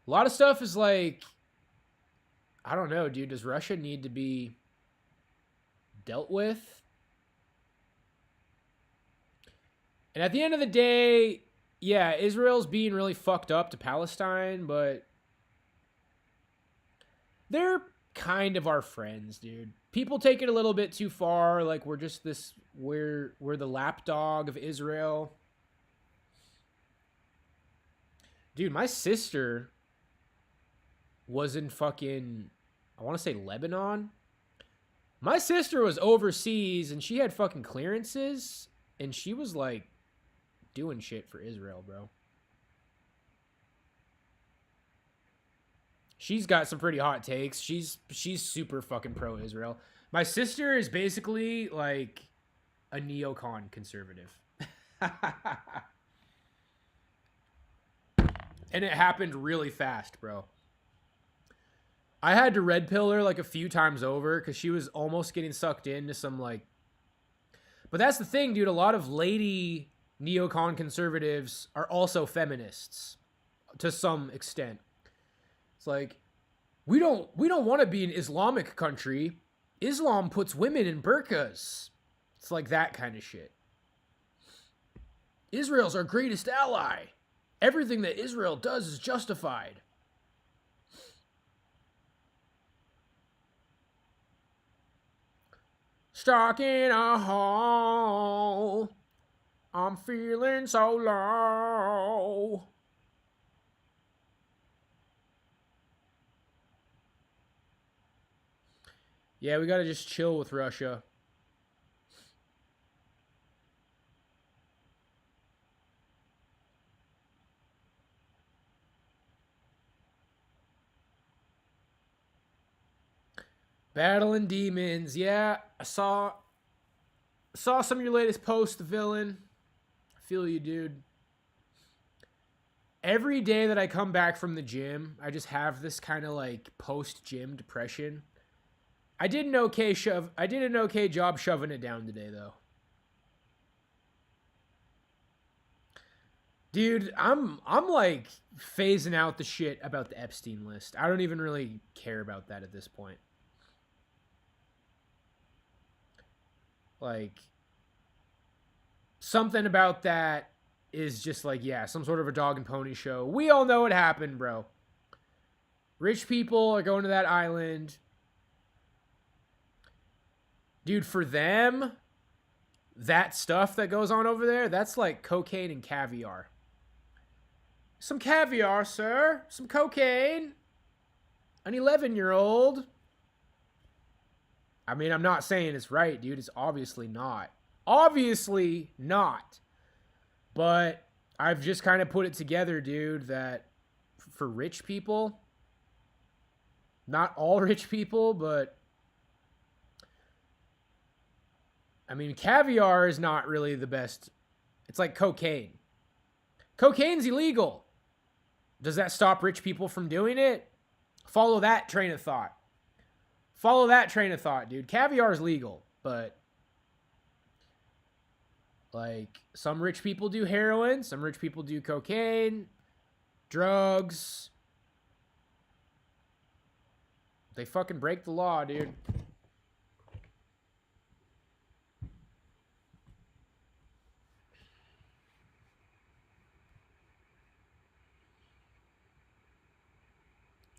A lot of stuff is like, I don't know, dude. Does Russia need to be dealt with? And at the end of the day, yeah, Israel's being really fucked up to Palestine, but they're kind of our friends, dude. People take it a little bit too far, like we're just this, we're the lapdog of Israel. Dude, my sister was in fucking, I want to say Lebanon. My sister was overseas and she had fucking clearances and she was like doing shit for Israel, bro. She's got some pretty hot takes. She's super fucking pro-Israel. My sister is basically like a neocon conservative. And it happened really fast, bro. I had to red pill her like a few times over because she was almost getting sucked into some like... But that's the thing, dude. A lot of lady neocon conservatives are also feminists to some extent. It's like, we don't want to be an Islamic country. Islam puts women in burqas. It's like that kind of shit. Israel's our greatest ally. Everything that Israel does is justified. Stuck in a hole. I'm feeling so low. Yeah, we gotta just chill with Russia. Battling demons. Yeah, I saw some of your latest posts, the villain. I feel you, dude. Every day that I come back from the gym, I just have this kind of like post-gym depression. I did an okay job shoving it down today, though. Dude, I'm like phasing out the shit about the Epstein list. I don't even really care about that at this point. Like, something about that is just like, yeah, some sort of a dog and pony show. We all know what happened, bro. Rich people are going to that island. Dude, for them, that stuff that goes on over there, that's like cocaine and caviar. Some caviar, sir. Some cocaine. An 11-year-old. I mean, I'm not saying it's right, dude. It's obviously not. Obviously not. But I've just kind of put it together, dude, that for rich people, not all rich people, but I mean, caviar is not really the best. It's like cocaine. Cocaine's illegal. Does that stop rich people from doing it? Follow that train of thought. Follow that train of thought, dude. Caviar is legal, but like some rich people do heroin, some rich people do cocaine, drugs. They fucking break the law, dude.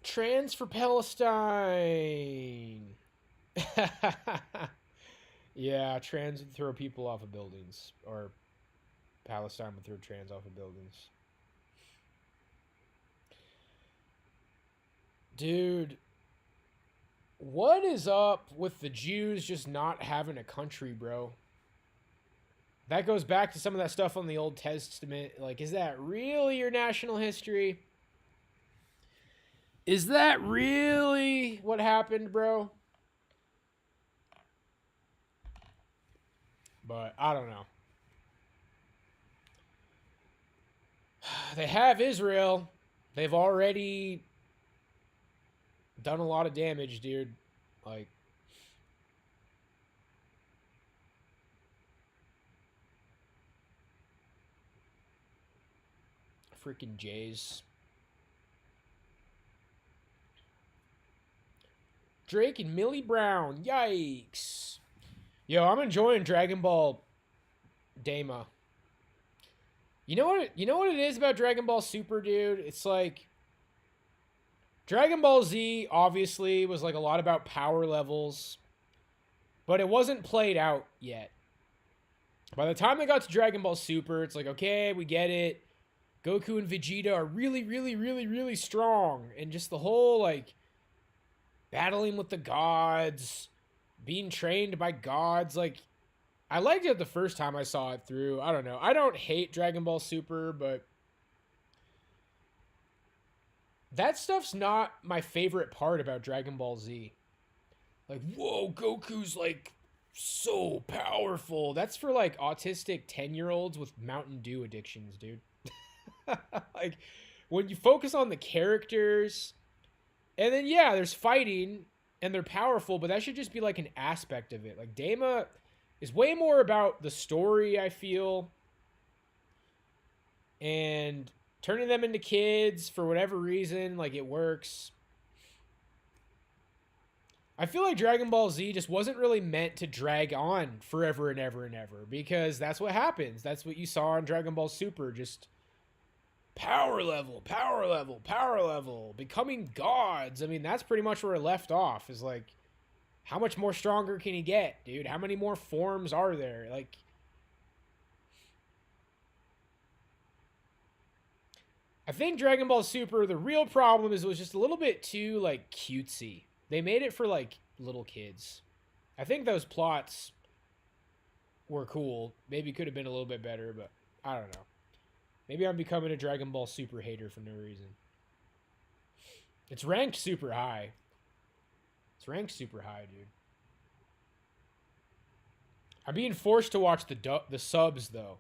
Trans for Palestine. Yeah, trans would throw people off of buildings. Or Palestine would throw trans off of buildings. Dude, what is up with the Jews just not having a country, bro? That goes back to some of that stuff on the Old Testament. Like, is that really your national history? Is that really what happened, bro? But I don't know. They have Israel. They've already done a lot of damage, dude. Like, freaking Jays. Drake and Millie Brown. Yikes. Yo, I'm enjoying Dragon Ball Daima. You know what it is about Dragon Ball Super, dude? It's like Dragon Ball Z obviously was like a lot about power levels, but it wasn't played out yet. By the time they got to Dragon Ball Super, it's like, okay, we get it. Goku and Vegeta are really, really, really, really strong. And just the whole, like, battling with the gods, being trained by gods. Like, I liked it the first time I saw it through. I don't know. I don't hate Dragon Ball Super, but that stuff's not my favorite part about Dragon Ball Z. Like, whoa, Goku's, like, so powerful. That's for, like, autistic 10-year-olds with Mountain Dew addictions, dude. Like, when you focus on the characters, and then, yeah, there's fighting, and they're powerful, but that should just be, like, an aspect of it. Like, Daima is way more about the story, I feel, and turning them into kids for whatever reason, like, it works. I feel like Dragon Ball Z just wasn't really meant to drag on forever and ever and ever, because that's what happens. That's what you saw in Dragon Ball Super, just power level, power level, power level, becoming gods. I mean, that's pretty much where it left off, is like, how much more stronger can you get, dude? How many more forms are there? Like, I think Dragon Ball Super, the real problem is it was just a little bit too, like, cutesy. They made it for, like, little kids. I think those plots were cool. Maybe could have been a little bit better, but I don't know. Maybe I'm becoming a Dragon Ball Super hater for no reason. It's ranked super high. It's ranked super high, dude. I'm being forced to watch the subs, though.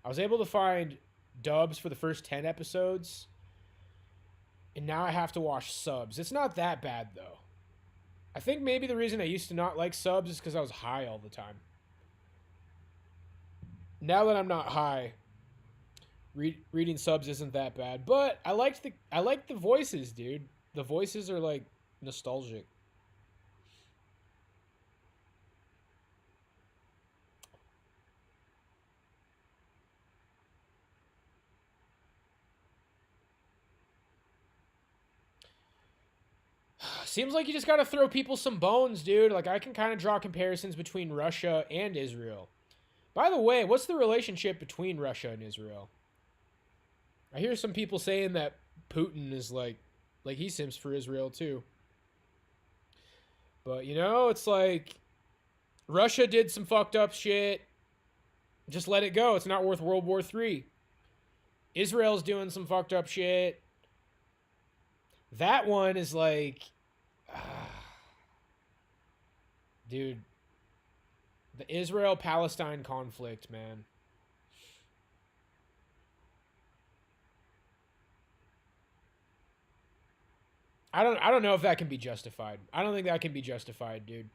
I was able to find dubs for the first 10 episodes, and now I have to watch subs. It's not that bad, though. I think maybe the reason I used to not like subs is because I was high all the time. Now that I'm not high, reading subs isn't that bad. But I like the voices, dude. The voices are, like, nostalgic. Seems like you just gotta throw people some bones, dude. Like, I can kind of draw comparisons between Russia and Israel. By the way, what's the relationship between Russia and Israel? I hear some people saying that Putin is like he simps for Israel too. But, you know, it's like Russia did some fucked up shit. Just let it go. It's not worth World War III. Israel's doing some fucked up shit. That one is like, dude, The Israel-Palestine conflict, man. I don't know if that can be justified. I don't think that can be justified, dude.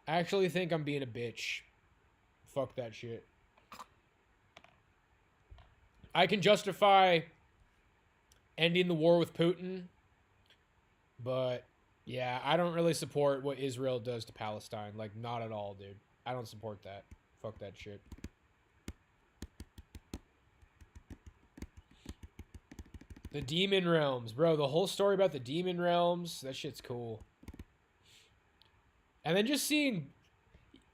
I actually think I'm being a bitch. Fuck that shit. I can justify ending the war with Putin, but yeah, I don't really support what Israel does to Palestine. Like, not at all, dude. I don't support that. Fuck that shit. The Demon Realms. Bro, the whole story about the Demon Realms, that shit's cool. And then just seeing...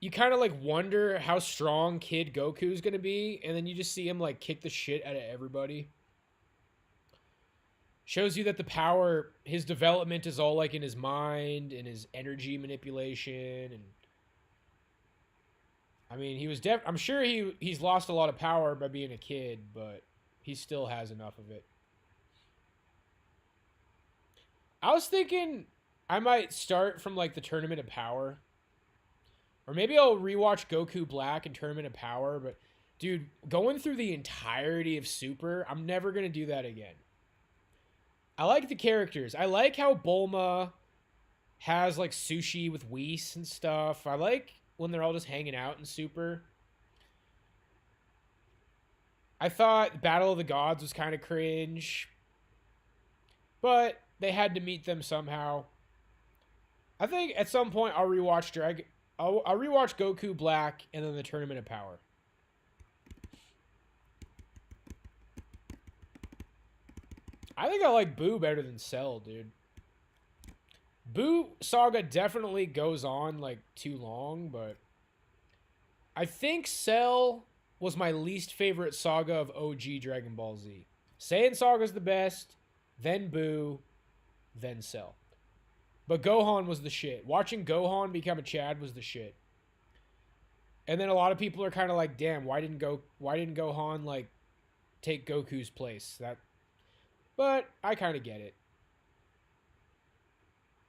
You kind of, like, wonder how strong Kid Goku's gonna be, and then you just see him, like, kick the shit out of everybody. Shows you that the power... His development is all, like, in his mind, and his energy manipulation, and... I mean, he was I'm sure he's lost a lot of power by being a kid, but he still has enough of it. I was thinking I might start from, like, the Tournament of Power. Or maybe I'll rewatch Goku Black and Tournament of Power, but... Dude, going through the entirety of Super, I'm never going to do that again. I like the characters. I like how Bulma has, like, sushi with Whis and stuff. I like when they're all just hanging out in Super. I thought Battle of the Gods was kind of cringe. But they had to meet them somehow. I think at some point I'll rewatch I'll rewatch Goku Black and then the Tournament of Power. I think I like Boo better than Cell, dude. Boo saga definitely goes on, like, too long, but... I think Cell was my least favorite saga of OG Dragon Ball Z. Saiyan Saga's the best, then Boo, then Cell. But Gohan was the shit. Watching Gohan become a Chad was the shit. And then a lot of people are kind of like, damn, why didn't Gohan, like, take Goku's place? But I kind of get it.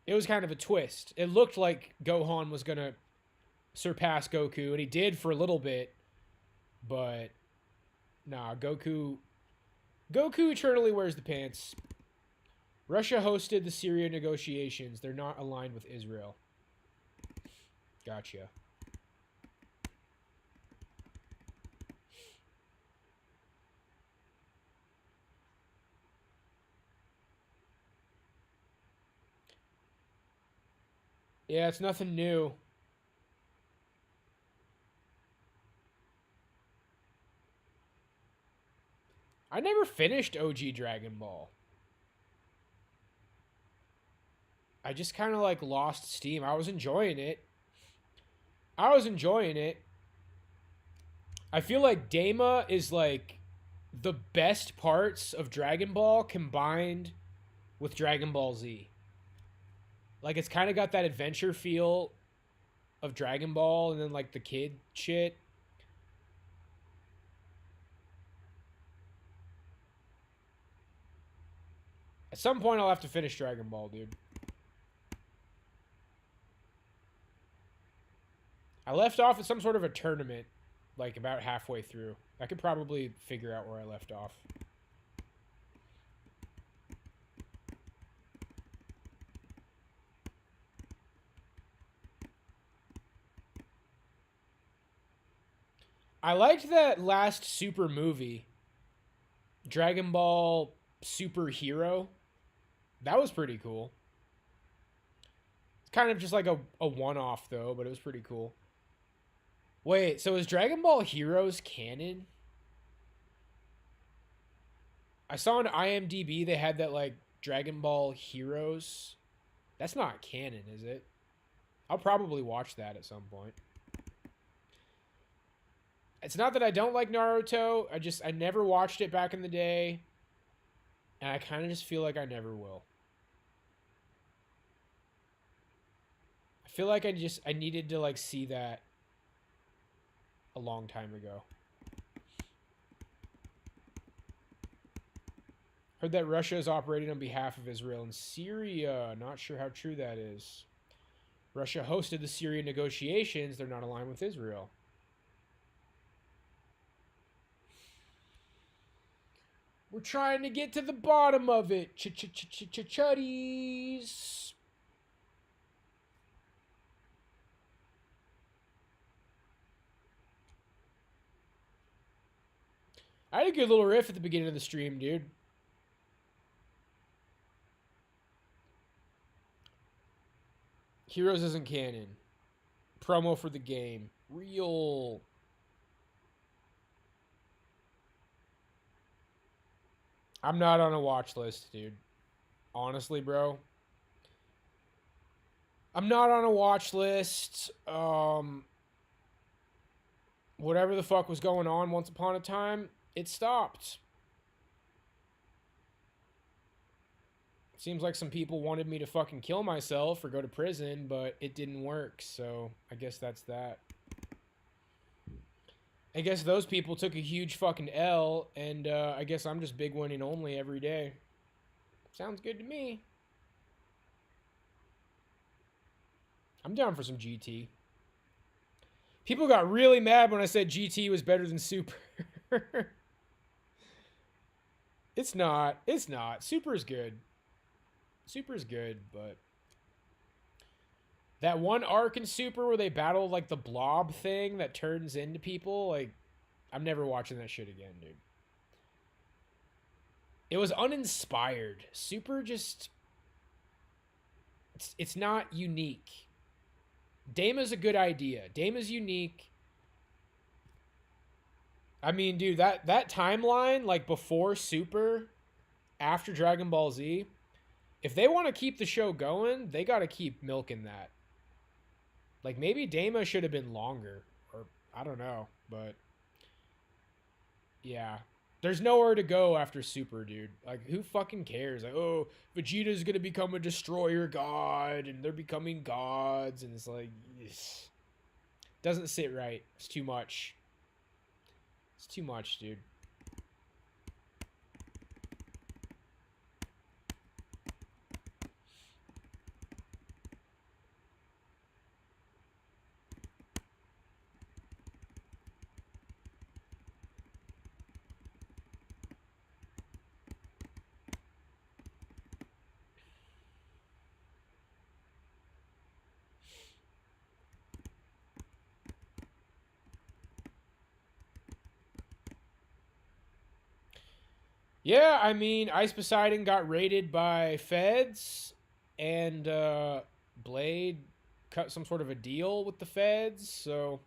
It was kind of a twist. It looked like Gohan was going to surpass Goku, and he did for a little bit. But, nah, Goku eternally wears the pants. Russia hosted the Syria negotiations. They're not aligned with Israel. Gotcha. Yeah, it's nothing new. I never finished OG Dragon Ball. I just kind of, like, lost steam. I was enjoying it. I feel like Daima is, like, the best parts of Dragon Ball combined with Dragon Ball Z. Like, it's kind of got that adventure feel of Dragon Ball and then, like, the kid shit. At some point, I'll have to finish Dragon Ball, dude. I left off at some sort of a tournament, like, about halfway through. I could probably figure out where I left off. I liked that last Super movie, Dragon Ball Super Hero. That was pretty cool. It's kind of just like a one-off, though, but it was pretty cool. Wait, so is Dragon Ball Heroes canon? I saw on IMDb they had that, like, Dragon Ball Heroes. That's not canon, is it? I'll probably watch that at some point. It's not that I don't like Naruto. I never watched it back in the day. And I kind of just feel like I never will. I feel like I needed to, like, see that a long time ago. Heard that Russia is operating on behalf of Israel in Syria. Not sure how true that is. Russia hosted the Syrian negotiations. They're not aligned with Israel. We're trying to get to the bottom of it. Chuddies. I had a good little riff at the beginning of the stream, dude. Heroes isn't canon. Promo for the game. Real. I'm not on a watch list, dude. Honestly, bro. I'm not on a watch list. Whatever the fuck was going on once upon a time, it stopped. Seems like some people wanted me to fucking kill myself or go to prison, but it didn't work, so I guess that's that. I guess those people took a huge fucking L, and I guess I'm just big winning only every day. Sounds good to me. I'm down for some GT. People got really mad when I said GT was better than Super. It's not. It's not. Super's good. Super's good, but... That one arc in Super where they battle, like, the blob thing that turns into people, like, I'm never watching that shit again, dude. It was uninspired. Super just... It's not unique. Dama's a good idea. Dama's unique. I mean, dude, that timeline, like, before Super, after Dragon Ball Z, if they want to keep the show going, they got to keep milking that. Like, maybe Dama should have been longer. Or, I don't know. But, yeah. There's nowhere to go after Super, dude. Like, who fucking cares? Like, oh, Vegeta's gonna become a destroyer god, and they're becoming gods, and it's like... Doesn't sit right. It's too much. It's too much, dude. Yeah, I mean, Ice Poseidon got raided by feds, and Blade cut some sort of a deal with the feds, so...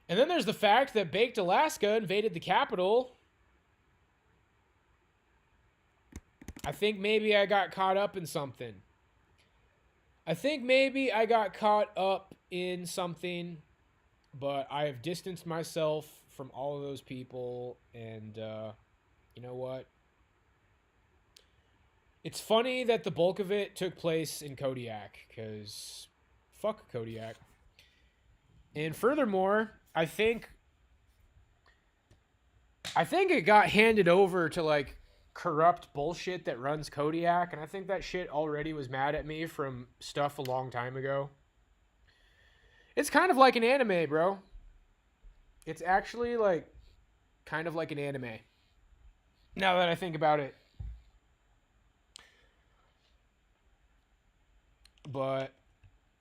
And then there's the fact that Baked Alaska invaded the capital. I think maybe I got caught up in something. But I have distanced myself from all of those people, and you know what? It's funny that the bulk of it took place in Kodiak, because fuck Kodiak. And furthermore, I think it got handed over to, like, corrupt bullshit that runs Kodiak, and I think that shit already was mad at me from stuff a long time ago. It's kind of like an anime, bro. It's actually, like, kind of like an anime. Now that I think about it. But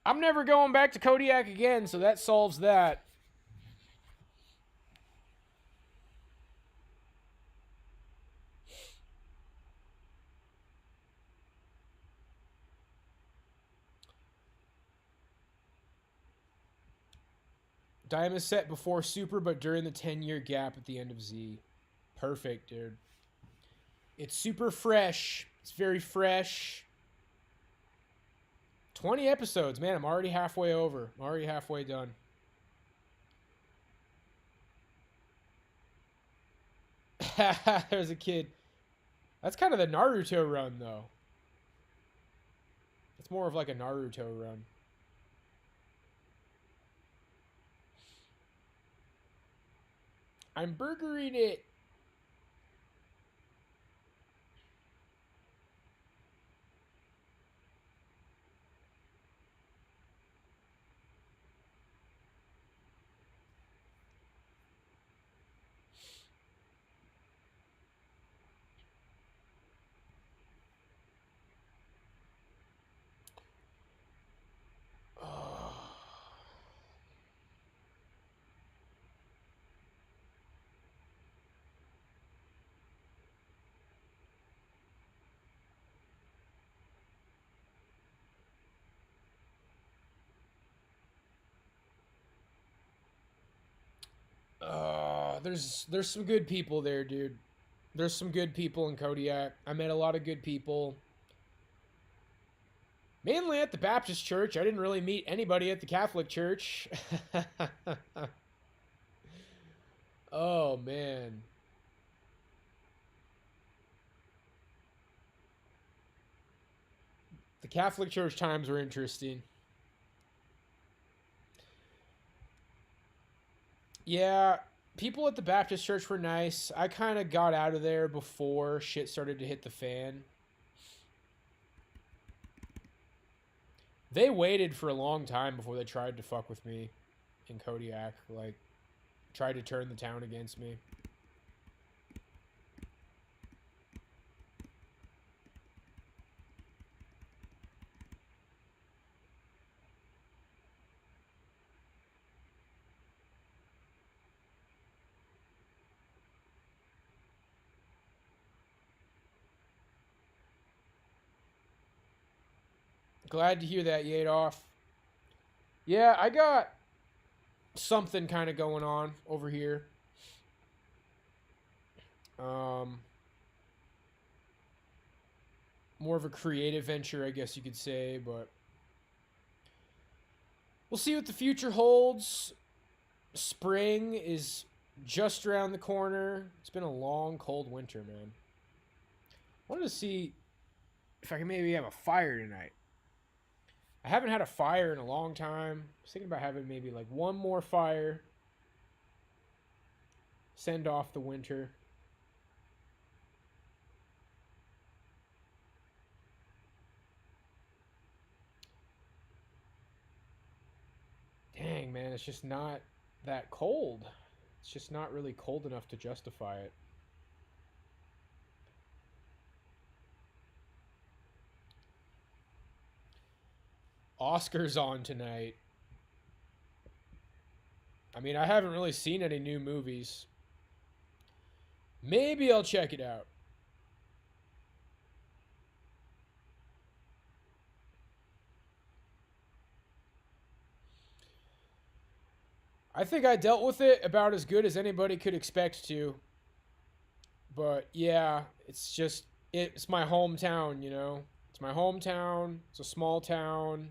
I'm never going back to Kodiak again, so that solves that. Time is set before Super, but during the 10-year gap at the end of Z. Perfect, dude. It's super fresh. It's very fresh. 20 episodes, man. I'm already halfway over. I'm already halfway done. There's a kid. That's kind of the Naruto run, though. It's more of like a Naruto run. I'm burgering it. there's some good people there, dude. There's some good people in Kodiak. I met a lot of good people. Mainly at the Baptist church. I didn't really meet anybody at the Catholic church. Oh, man. The Catholic church times were interesting. Yeah, people at the Baptist church were nice. I kind of got out of there before shit started to hit the fan. They waited for a long time before they tried to fuck with me in Kodiak. Like, tried to turn the town against me. Glad to hear that, Yadoff. Yeah, I got something kind of going on over here. More of a creative venture, I guess you could say, but we'll see what the future holds. Spring is just around the corner. It's been a long, cold winter, man. I wanted to see if I can maybe have a fire tonight. I haven't had a fire in a long time. I was thinking about having maybe like one more fire. Send off the winter. Dang, man, it's just not that cold. It's just not really cold enough to justify it. Oscar's on tonight. I mean, I haven't really seen any new movies. Maybe I'll check it out. I think I dealt with it about as good as anybody could expect to. But yeah, it's my hometown, you know? It's my hometown. It's a small town.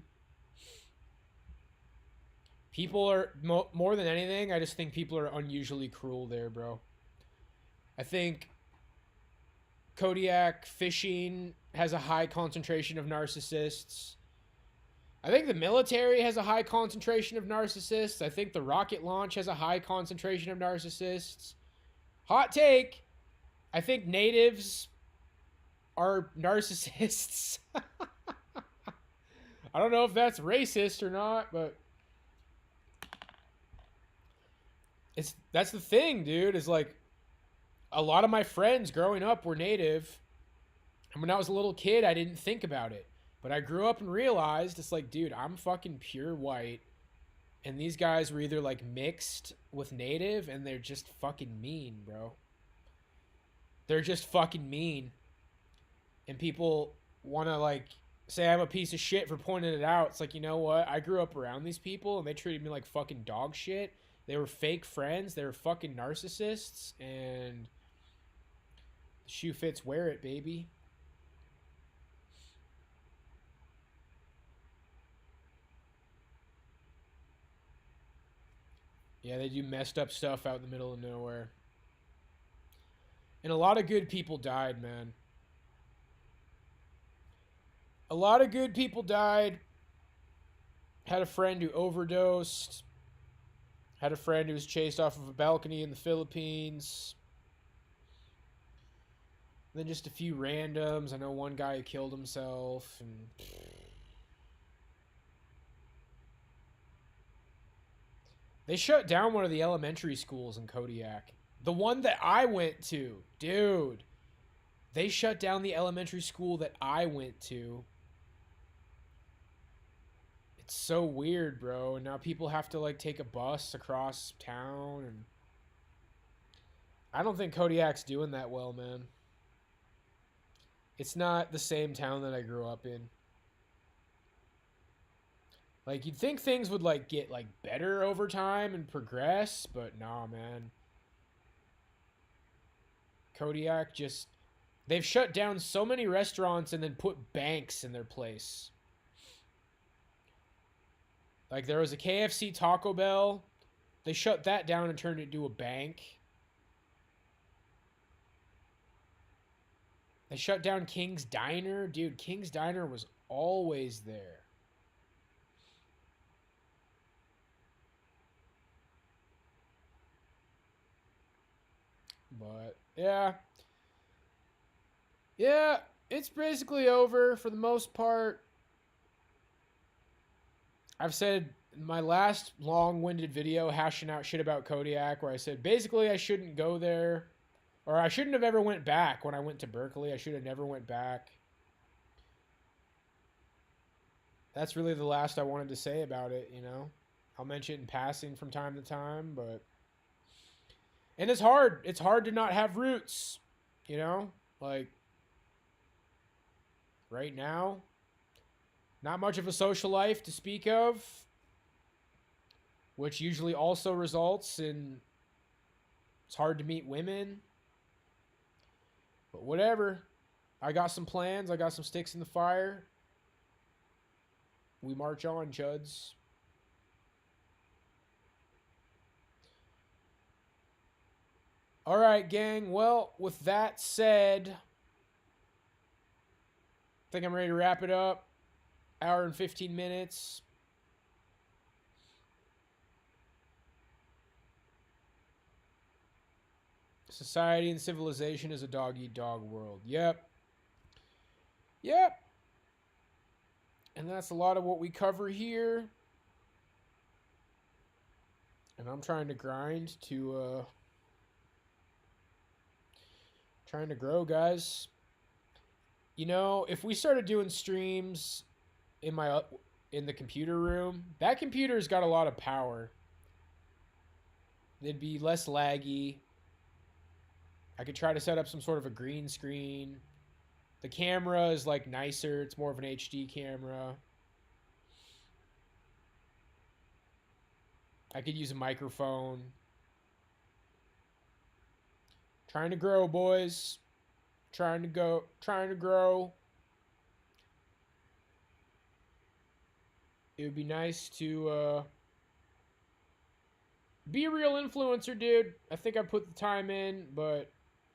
People are, more than anything, I just think people are unusually cruel there, bro. I think Kodiak fishing has a high concentration of narcissists. I think the military has a high concentration of narcissists. I think the rocket launch has a high concentration of narcissists. Hot take. I think natives are narcissists. I don't know if that's racist or not, but that's the thing, dude, is like a lot of my friends growing up were native. And when I was a little kid, I didn't think about it. But I grew up and realized it's like, dude, I'm fucking pure white. And these guys were either like mixed with native and they're just fucking mean, bro. They're just fucking mean. And people want to like say I'm a piece of shit for pointing it out. It's like, you know what? I grew up around these people and they treated me like fucking dog shit. They were fake friends. They were fucking narcissists. And the shoe fits, wear it, baby. Yeah, they do messed up stuff out in the middle of nowhere. And a lot of good people died, man. A lot of good people died. Had a friend who overdosed. Had a friend who was chased off of a balcony in the Philippines. And then just a few randoms. I know one guy who killed himself. And they shut down one of the elementary schools in Kodiak. The one that I went to. Dude. They shut down the elementary school that I went to. It's so weird, bro. And now people have to like take a bus across town. And I don't think Kodiak's doing that well, man. It's not the same town that I grew up in. Like, you'd think things would, like, get, like, better over time and progress, but nah, man. Kodiak just... They've shut down so many restaurants and then put banks in their place. Like, there was a KFC Taco Bell. They shut that down and turned it into a bank. They shut down King's Diner. Dude, King's Diner was always there. But, yeah. Yeah, it's basically over for the most part. I've said in my last long-winded video hashing out shit about Kodiak where I said basically I shouldn't go there, or I shouldn't have ever went back when I went to Berkeley. I should have never went back. That's really the last I wanted to say about it, you know. I'll mention it in passing from time to time, but... And it's hard. It's hard to not have roots, you know? Like, right now, not much of a social life to speak of, which usually also results in it's hard to meet women. But whatever. I got some plans. I got some sticks in the fire. We march on, chuds. All right, gang. Well, with that said, I think I'm ready to wrap it up. Hour and 15 minutes. Society and civilization is a dog-eat-dog world. Yep. Yep. And that's a lot of what we cover here. And I'm trying to grind to, trying to grow, guys. You know, if we started doing streams in the computer room, that computer's got a lot of power. They'd be less laggy. I could try to set up some sort of a green screen. The camera is like nicer. It's more of an HD camera. I could use a microphone. Trying to grow, boys. Trying to grow. It would be nice to be a real influencer, dude. I think I put the time in, but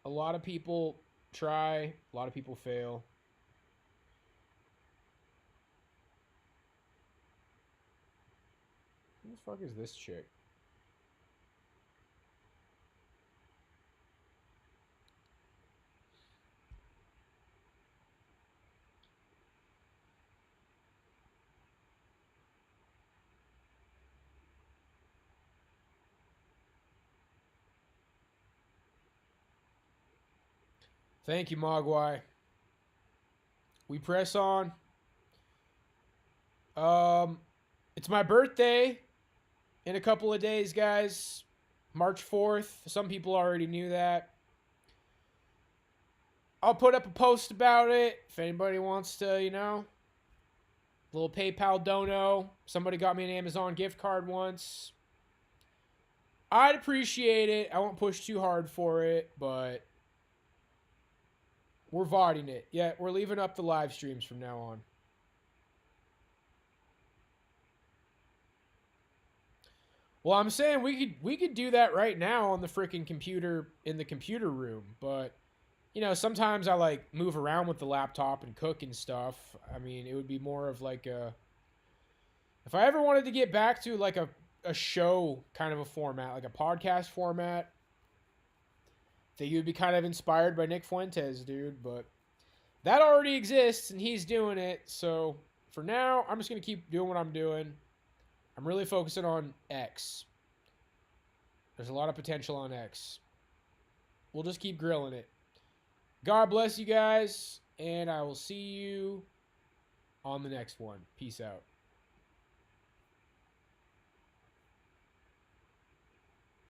a lot of people try, a lot of people fail. Who the fuck is this chick? Thank you, Mogwai. We press on. It's my birthday in a couple of days, guys. March 4th. Some people already knew that. I'll put up a post about it if anybody wants to, you know. Little PayPal dono. Somebody got me an Amazon gift card once. I'd appreciate it. I won't push too hard for it, but we're VODing it. Yeah, we're leaving up the live streams from now on. Well, I'm saying we could do that right now on the freaking computer in the computer room, but you know, sometimes I like move around with the laptop and cook and stuff. I mean, it would be more of like a, if I ever wanted to get back to like a show kind of a format, like a podcast format, I think you'd be kind of inspired by Nick Fuentes, dude, but that already exists and he's doing it. So for now, I'm just going to keep doing what I'm doing. I'm really focusing on X. There's a lot of potential on X. We'll just keep grilling it. God bless you guys, and I will see you on the next one. Peace out.